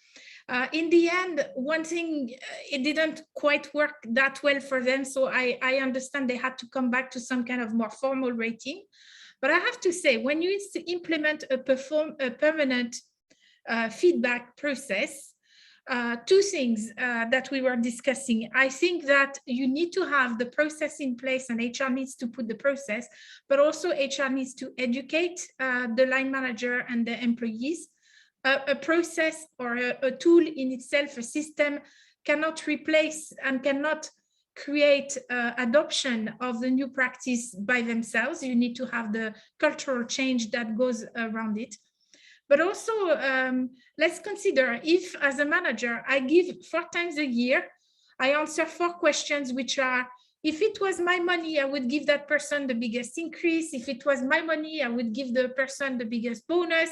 In the end, one thing, it didn't quite work that well for them. So I understand they had to come back to some kind of more formal rating. But I have to say, when you implement a permanent feedback process, 2 things that we were discussing. I think that you need to have the process in place, and HR needs to put the process, but also HR needs to educate the line manager and the employees. A process or a tool in itself, a system, cannot replace and cannot create adoption of the new practice by themselves. You need to have the cultural change that goes around it. But also, let's consider if, as a manager, I give 4 times a year, I answer 4 questions which are If it was my money, I would give that person the biggest increase. If it was my money, I would give the person the biggest bonus.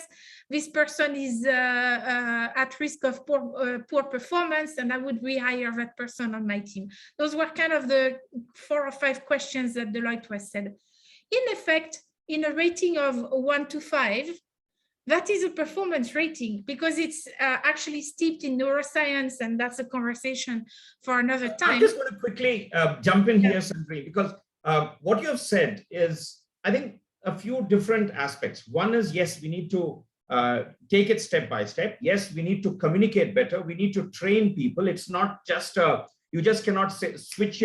This person is at risk of poor performance, and I would rehire that person on my team. Those were kind of the 4 or 5 questions that Deloitte was said. In effect, in a rating of 1 to 5, that is a performance rating because it's actually steeped in neuroscience, and that's a conversation for another time. I'm just going to quickly jump in here, Sandrine, because what you have said is, I think, a few different aspects. One is, yes, we need to take it step by step. Yes, we need to communicate better. We need to train people. It's not just you just cannot click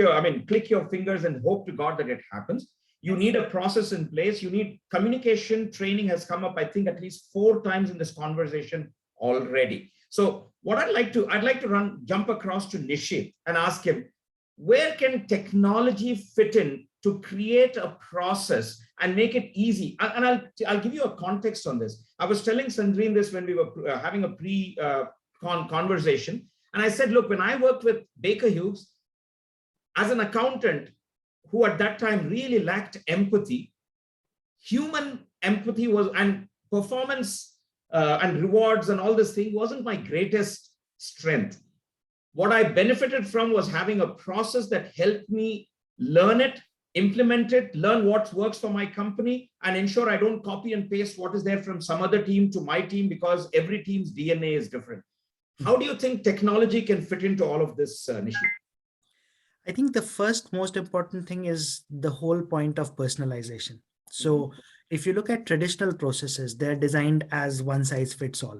your fingers and hope to God that it happens. You need a process in place. You need communication. Training has come up, I think, at least 4 times in this conversation already. So what I'd like to jump across to Nishit and ask him, where can technology fit in to create a process and make it easy? And I'll give you a context on this. I was telling Sandrine this when we were having a conversation. And I said, look, when I worked with Baker Hughes as an accountant, who at that time really lacked empathy, human empathy was, and performance and rewards and all this thing wasn't my greatest strength. What I benefited from was having a process that helped me learn it, implement it, learn what works for my company, and ensure I don't copy and paste what is there from some other team to my team, because every team's DNA is different. How do you think technology can fit into all of this, Nishi? I think the first most important thing is the whole point of personalization. So if you look at traditional processes, they're designed as one size fits all.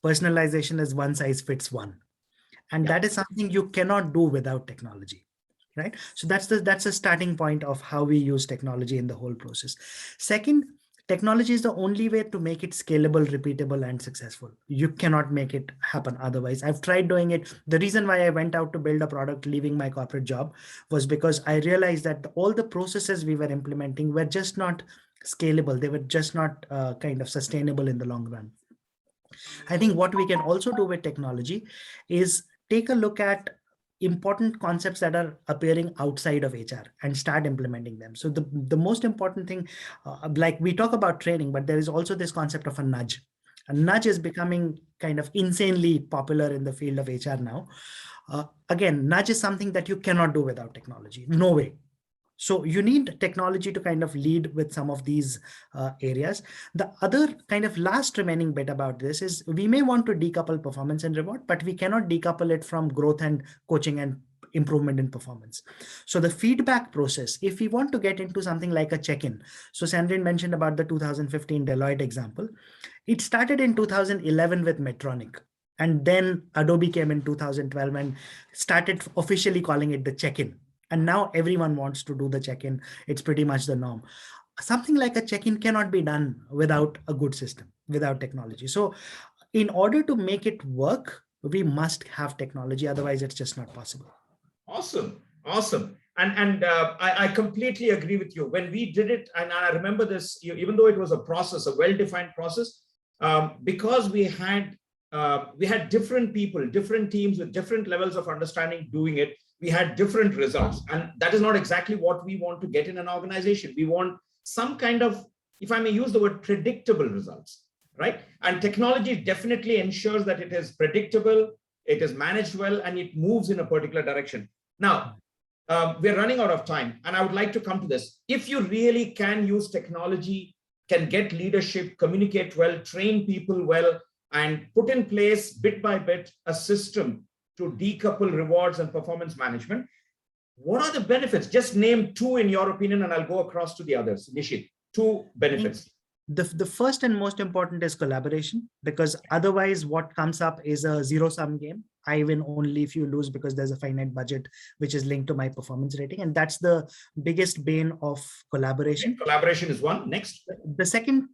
Personalization is one size fits one. And that is something you cannot do without technology, right? So that's a starting point of how we use technology in the whole process. Second, technology is the only way to make it scalable, repeatable, and successful. You cannot make it happen otherwise. I've tried doing it. The reason why I went out to build a product leaving my corporate job was because I realized that all the processes we were implementing were just not scalable. They were just not kind of sustainable in the long run. I think what we can also do with technology is take a look at important concepts that are appearing outside of HR and start implementing them. So the most important thing, like we talk about training, but there is also this concept of a nudge. A nudge is becoming kind of insanely popular in the field of HR now. Again, nudge is something that you cannot do without technology. No way. So you need technology to kind of lead with some of these areas. The other kind of last remaining bit about this is we may want to decouple performance and reward, but we cannot decouple it from growth and coaching and improvement in performance. So the feedback process, if we want to get into something like a check-in, so Sandrine mentioned about the 2015 Deloitte example. It started in 2011 with Medtronic. And then Adobe came in 2012 and started officially calling it the check-in. And now everyone wants to do the check-in. It's pretty much the norm. Something like a check-in cannot be done without a good system, without technology. So in order to make it work, we must have technology. Otherwise, it's just not possible. Awesome. Awesome. And I completely agree with you. When we did it, and I remember this, even though it was a process, a well-defined process, because we had different people, different teams with different levels of understanding doing it, we had different results. And that is not exactly what we want to get in an organization. We want some kind of, if I may use the word, predictable results, right? And technology definitely ensures that it is predictable, it is managed well, and it moves in a particular direction. Now, we're running out of time, and I would like to come to this. If you really can use technology, can get leadership, communicate well, train people well, and put in place bit by bit a system to decouple rewards and performance management, what are the benefits? Just name 2 in your opinion, and I'll go across to the others. Nishit, 2 benefits. The first and most important is collaboration, because otherwise what comes up is a zero-sum game. I win only if you lose, because there's a finite budget which is linked to my performance rating. And that's the biggest bane of collaboration. Collaboration is one. Next. The second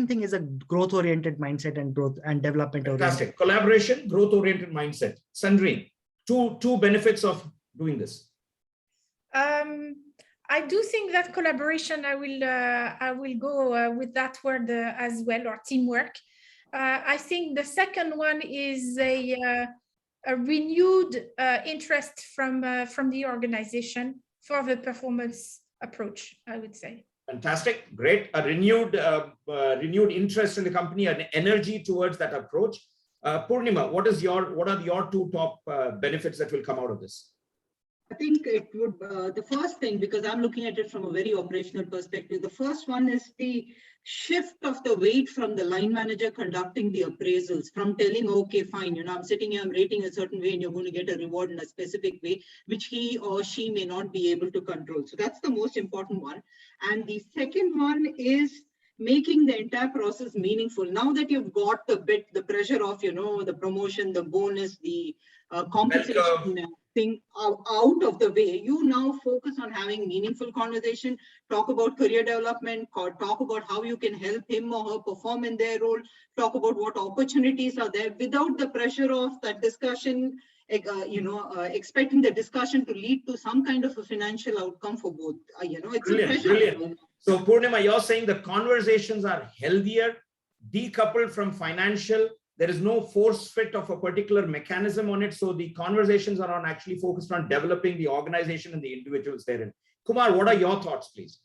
thing is a growth-oriented mindset and growth and development. Fantastic. Collaboration, growth-oriented mindset. Sandrine, two benefits of doing this. I do think that collaboration, I will go with that word as well, or teamwork. I think the second one is a renewed interest from the organization for the performance approach, I would say. Fantastic, great. A renewed interest in the company and energy towards that approach. Purnima, what are your two top benefits that will come out of this? I think it would, the first thing, because I'm looking at it from a very operational perspective, the first one is the shift of the weight from the line manager conducting the appraisals, from telling, okay, fine, I'm sitting here, I'm rating a certain way and you're going to get a reward in a specific way, which he or she may not be able to control. So that's the most important one. And the second one is making the entire process meaningful. Now that you've got the pressure of, the promotion, the bonus, the compensation thing out of the way, you now focus on having meaningful conversation, talk about career development, talk about how you can help him or her perform in their role, talk about what opportunities are there without the pressure of that discussion, expecting the discussion to lead to some kind of a financial outcome for both. It's brilliant. So Purnima, you're saying the conversations are healthier, decoupled from financial. There is no force fit of a particular mechanism on it. So the conversations are actually focused on developing the organization and the individuals therein. Kumar, what are your thoughts, please?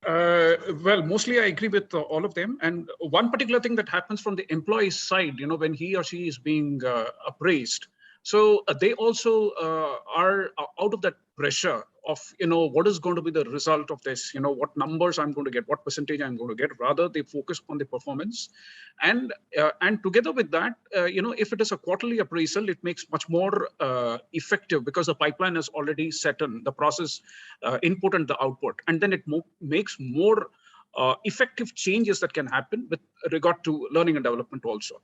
Well, mostly I agree with all of them. And one particular thing that happens from the employee side, when he or she is being appraised, so they also are out of that pressure of, what is going to be the result of this, what numbers I'm going to get, what percentage I'm going to get. Rather, they focus on the performance. And together with that, if it is a quarterly appraisal, it makes much more effective because the pipeline is already set in, the process input and the output. And then it makes more effective changes that can happen with regard to learning and development also.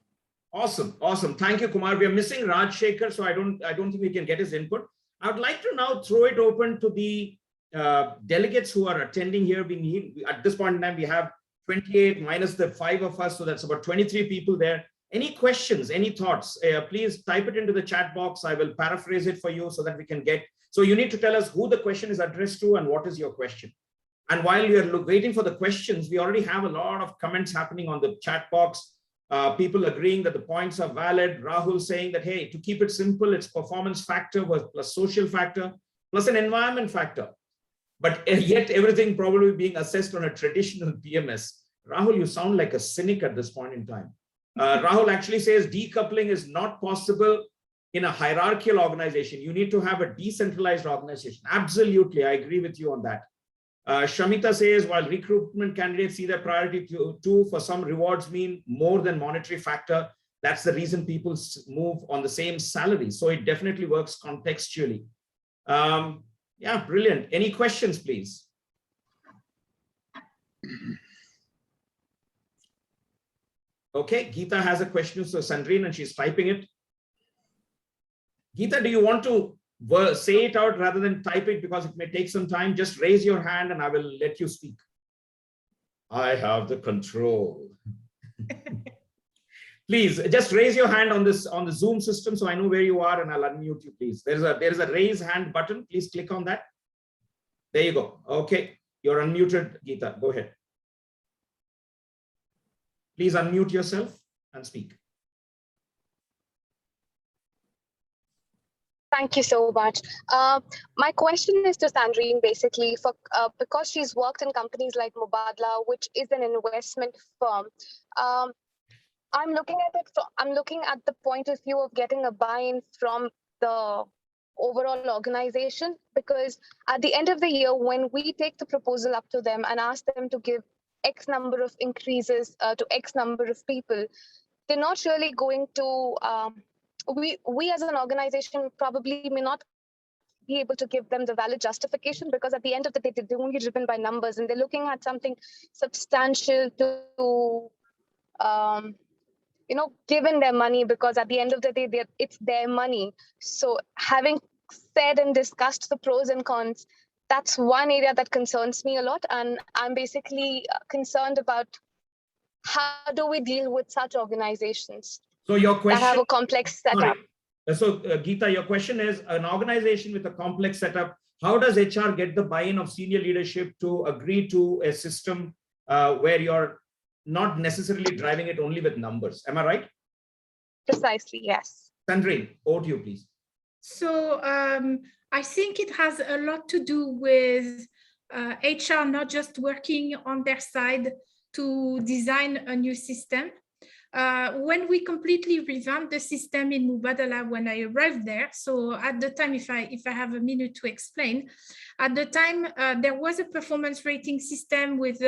Awesome. Thank you, Kumar. We are missing Raj Shekhar, so I don't think we can get his input. I would like to now throw it open to the delegates who are attending here. At this point in time, we have 28 minus the 5 of us, so that's about 23 people there. Any questions, any thoughts? Please type it into the chat box. I will paraphrase it for you so that we can get. So you need to tell us who the question is addressed to and what is your question. And while we are waiting for the questions, we already have a lot of comments happening on the chat box. People agreeing that the points are valid. Rahul saying that, hey, to keep it simple, it's performance factor plus social factor plus an environment factor. But yet everything probably being assessed on a traditional PMS. Rahul, you sound like a cynic at this point in time. Rahul actually says decoupling is not possible in a hierarchical organization. You need to have a decentralized organization. Absolutely, I agree with you on that. Shamita says, while recruitment candidates see their priority to for some rewards mean more than monetary factor, that's the reason people move on the same salary. So it definitely works contextually. Yeah, brilliant. Any questions, please? Okay, Geeta has a question, so Sandrine, and she's typing it. Geeta, do you want to say it out rather than type it, because it may take some time? Just raise your hand and I will let you speak. I have the control. Please just raise your hand on the Zoom system so I know where you are, and I'll unmute you, please. There is a raise hand button. Please click on that. There you go. Okay, you're unmuted, Geeta. Go ahead. Please unmute yourself and speak. Thank you so much. My question is to Sandrine, basically, because she's worked in companies like Mubadala, which is an investment firm. I'm looking at the point of view of getting a buy-in from the overall organization, because at the end of the year, when we take the proposal up to them and ask them to give X number of increases to X number of people, they're not really going to. We as an organization probably may not be able to give them the valid justification, because at the end of the day, they're only driven by numbers and they're looking at something substantial to, give in their money, because at the end of the day, it's their money. So having said and discussed the pros and cons, that's one area that concerns me a lot. And I'm basically concerned about how do we deal with such organizations? So your question that have a complex setup. So Geeta, your question is, an organization with a complex setup, how does HR get the buy-in of senior leadership to agree to a system where you're not necessarily driving it only with numbers? Am I right? Precisely, yes. Sandrine, over to you, please. So I think it has a lot to do with HR not just working on their side to design a new system. When we completely revamped the system in Mubadala when I arrived there, so at the time, if I have a minute to explain, at the time there was a performance rating system with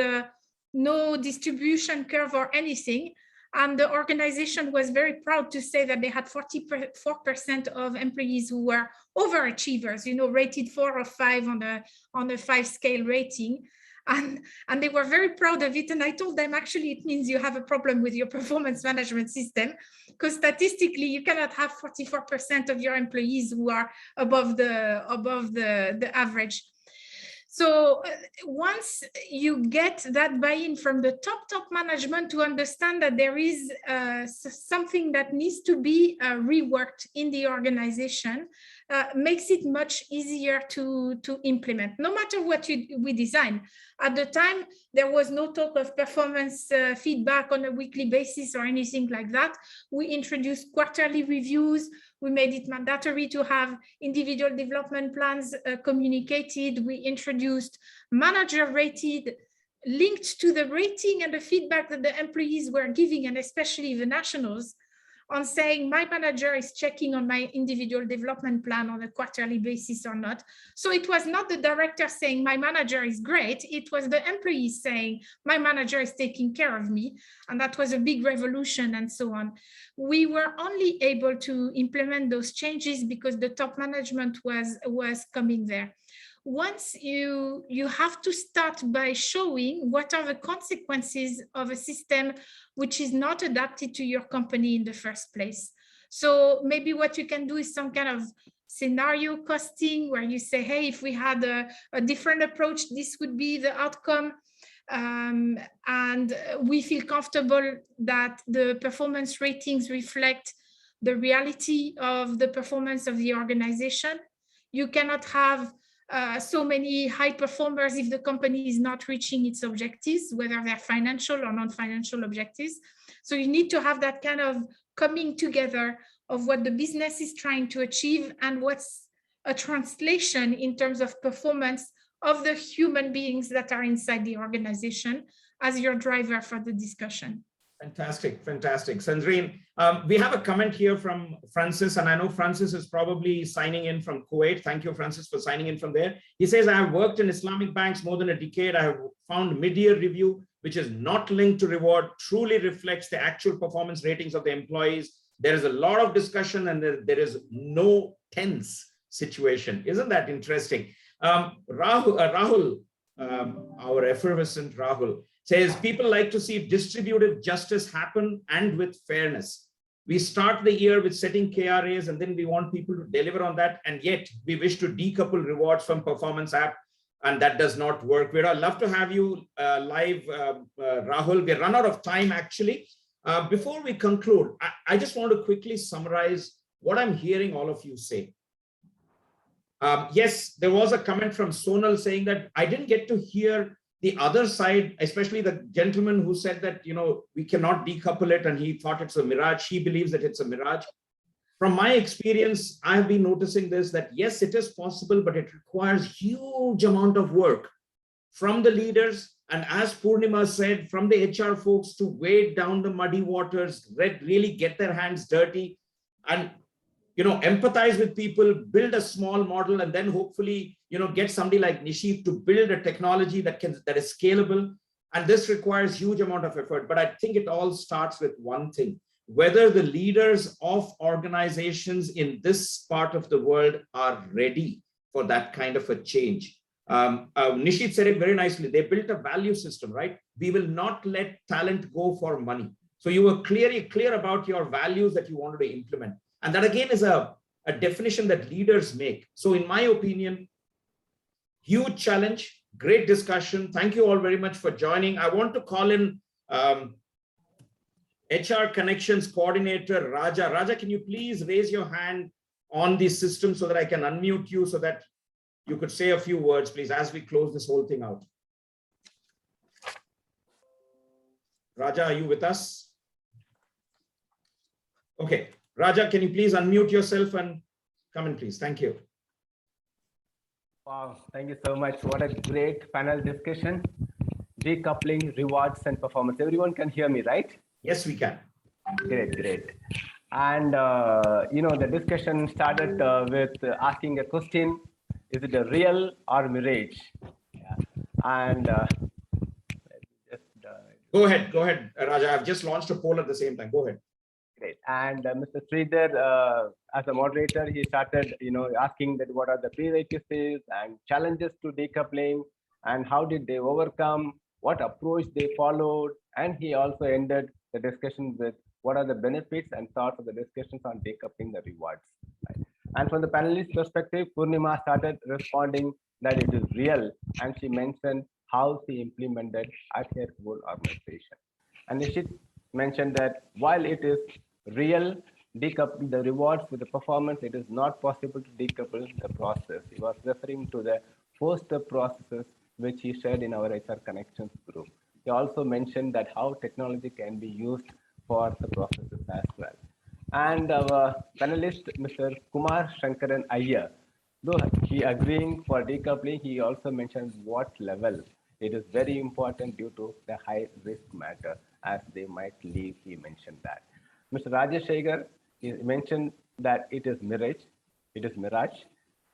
no distribution curve or anything. And the organization was very proud to say that they had 44% of employees who were overachievers, you know, rated 4 or 5 on a 5-scale rating. And they were very proud of it. And I told them, actually, it means you have a problem with your performance management system, because statistically, you cannot have 44% of your employees who are above the average. So once you get that buy-in from the top management to understand that there is something that needs to be reworked in the organization, makes it much easier to implement, no matter what we design. At the time, there was no talk of performance feedback on a weekly basis or anything like that. We introduced quarterly reviews. We made it mandatory to have individual development plans communicated. We introduced manager rated, linked to the rating and the feedback that the employees were giving, and especially the nationals, on saying my manager is checking on my individual development plan on a quarterly basis or not. So it was not the director saying my manager is great, it was the employees saying my manager is taking care of me. And that was a big revolution and so on. We were only able to implement those changes because the top management was coming there. Once you have to start by showing what are the consequences of a system which is not adapted to your company in the first place. So maybe what you can do is some kind of scenario costing where you say, hey, if we had a different approach, this would be the outcome. And we feel comfortable that the performance ratings reflect the reality of the performance of the organization. You cannot have so many high performers if the company is not reaching its objectives, whether they're financial or non-financial objectives. So you need to have that kind of coming together of what the business is trying to achieve and what's a translation in terms of performance of the human beings that are inside the organization as your driver for the discussion. Fantastic, fantastic. Sandrine, we have a comment here from Francis, and I know Francis is probably signing in from Kuwait. Thank you, Francis, for signing in from there. He says, I have worked in Islamic banks more than a decade. I have found mid-year review, which is not linked to reward, truly reflects the actual performance ratings of the employees. There is a lot of discussion and there is no tense situation. Isn't that interesting? Rahul, our effervescent Rahul, says people like to see distributive justice happen and with fairness. We start the year with setting KRAs and then we want people to deliver on that. And yet we wish to decouple rewards from performance app, and that does not work. We'd love to have you live, Rahul. We run out of time actually. Before we conclude, I just want to quickly summarize what I'm hearing all of you say. Yes, there was a comment from Sonal saying that I didn't get to hear the other side, especially the gentleman who said that, you know, we cannot decouple it and he thought it's a mirage. He believes that it's a mirage. From my experience, I have been noticing this, that yes, it is possible, but it requires huge amount of work from the leaders. And as Purnima said, from the HR folks to wade down the muddy waters, really get their hands dirty and, you know, empathize with people, build a small model, and then hopefully, you know, get somebody like Nishit to build a technology that is scalable. And this requires huge amount of effort. But I think it all starts with one thing: whether the leaders of organizations in this part of the world are ready for that kind of a change. Nishit said it very nicely. They built a value system, right? We will not let talent go for money. So you were clear about your values that you wanted to implement. And that again is a definition that leaders make. So in my opinion, huge challenge, great discussion. Thank you all very much for joining. I want to call in HR Connections Coordinator, Raja. Raja, can you please raise your hand on the system so that I can unmute you so that you could say a few words, please, as we close this whole thing out. Raja, are you with us? Okay. Raja, can you please unmute yourself and Come in, please. Thank you. Wow, thank you so much. What a great panel discussion. Decoupling, rewards, and performance. Everyone can hear me, right? Yes, we can. Great, great. And, the discussion started with asking a question, is it a real or mirage? Yeah. And Go ahead, Raja. I've just launched a poll at the same time. Go ahead. Great. And Mr. Sridhar, as a moderator, he started, asking that what are the prerequisites and challenges to decoupling and how did they overcome, what approach they followed. And he also ended the discussion with what are the benefits and thoughts of the discussions on decoupling the rewards. Right? And from the panelist perspective, Purnima started responding that it is real. And she mentioned how she implemented at her whole organization. And Nishit mentioned that while it is real, decouple the rewards with the performance, it is not possible to decouple the process. He was referring to the 4-step processes which he shared in our HR Connections group. He also mentioned that how technology can be used for the processes as well. And our panelist, Mr. Kumar Shankaran Iyer, though he agreeing for decoupling, he also mentioned what level. It is very important due to the high risk matter as they might leave, he mentioned that. Mr. Rajesh Agar, he mentioned that it is Mirage.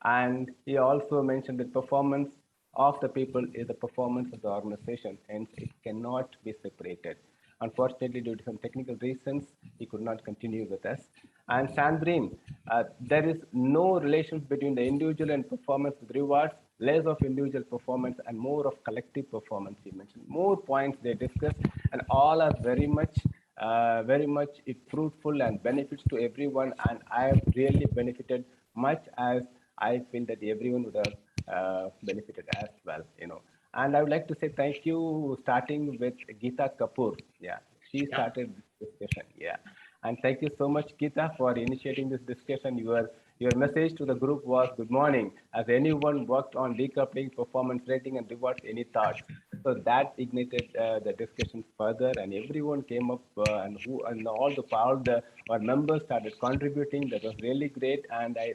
And he also mentioned that performance of the people is the performance of the organization, and it cannot be separated. Unfortunately, due to some technical reasons, he could not continue with us. And Sandrine, there is no relation between the individual and performance with rewards, less of individual performance and more of collective performance. He mentioned more points they discussed, and all are very much fruitful and benefits to everyone. And I have really benefited much, as I feel that everyone would have benefited as well, And I would like to say thank you, starting with Geeta Kapoor. Yeah, she started this discussion. Yeah, and thank you so much, Geeta, for initiating this discussion. Your message to the group was good morning. Has anyone worked on decoupling, performance rating, and rewards? Any thoughts? So that ignited the discussion further, and everyone came up and our members started contributing. That was really great, and I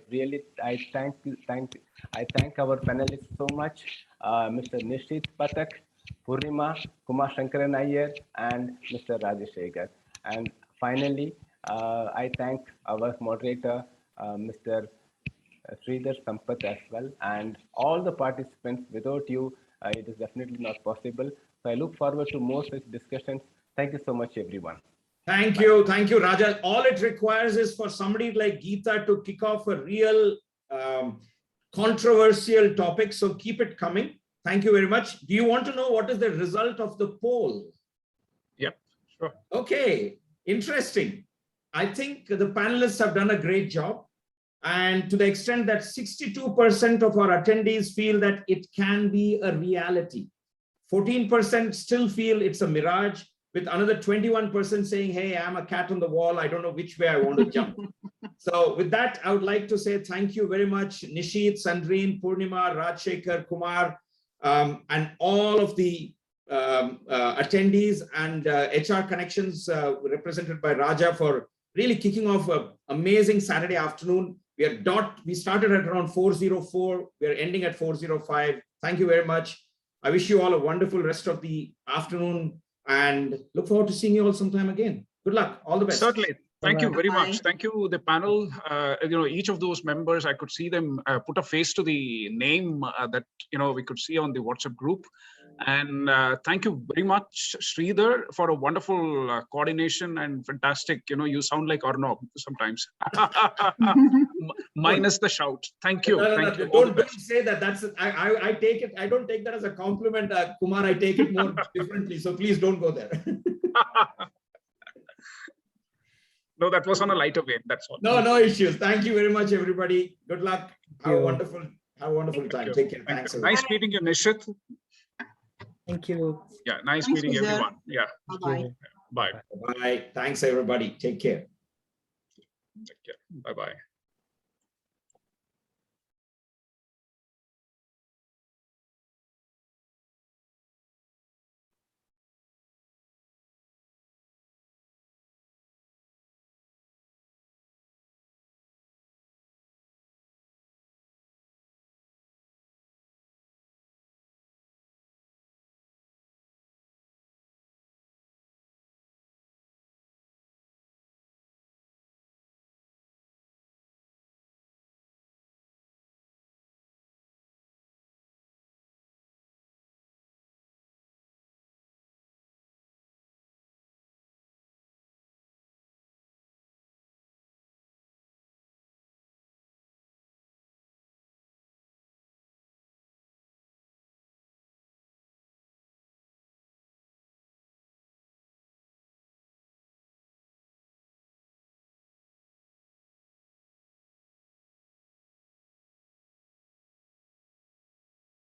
thank our panelists so much, Mr. Nishit Patak, Purnima, Kumar Shankaran Iyer, and Mr. Rajesh Agar. And finally, I thank our moderator, Mr. Sridhar Sampath as well, and all the participants. Without you, it is definitely not possible. So I look forward to more such discussions. Thank you so much, everyone. Thank you, Raja. All it requires is for somebody like Geeta to kick off a real controversial topic. So keep it coming. Thank you very much. Do you want to know what is the result of the poll? Yep, sure. Okay, interesting. I think the panelists have done a great job. And to the extent that 62% of our attendees feel that it can be a reality. 14% still feel it's a mirage, with another 21% saying, hey, I'm a cat on the wall. I don't know which way I want to jump. So with that, I would like to say thank you very much, Nishit, Sandrine, Purnima, Rajshekhar, Kumar, and all of the attendees and HR Connections represented by Raja for really kicking off an amazing Saturday afternoon. We started at around 4:04. We are ending at 4:05. Thank you very much. I wish you all a wonderful rest of the afternoon and look forward to seeing you all sometime again. Good luck. All the best. Certainly. Thank you very Bye. much. Thank you, the panel. Each of those members, I could see them put a face to the name that, we could see on the WhatsApp group. And thank you very much, Sridhar, for a wonderful coordination and fantastic, you sound like Arnab sometimes. Minus the shout. Thank you. Thank you. Don't say that. I take it. I don't take that as a compliment, Kumar. I take it more differently. So please don't go there. No, that was on a lighter vein. That's all. No issues. Thank you very much, everybody. Good luck. Have a wonderful time. Take care. Thanks. Nice meeting you, Nishit. Thank you. Yeah, nice Thanks, meeting Sridhar. everyone. Yeah. Bye-bye. Bye. Bye. Thanks, everybody. Take care. Take care. Bye-bye.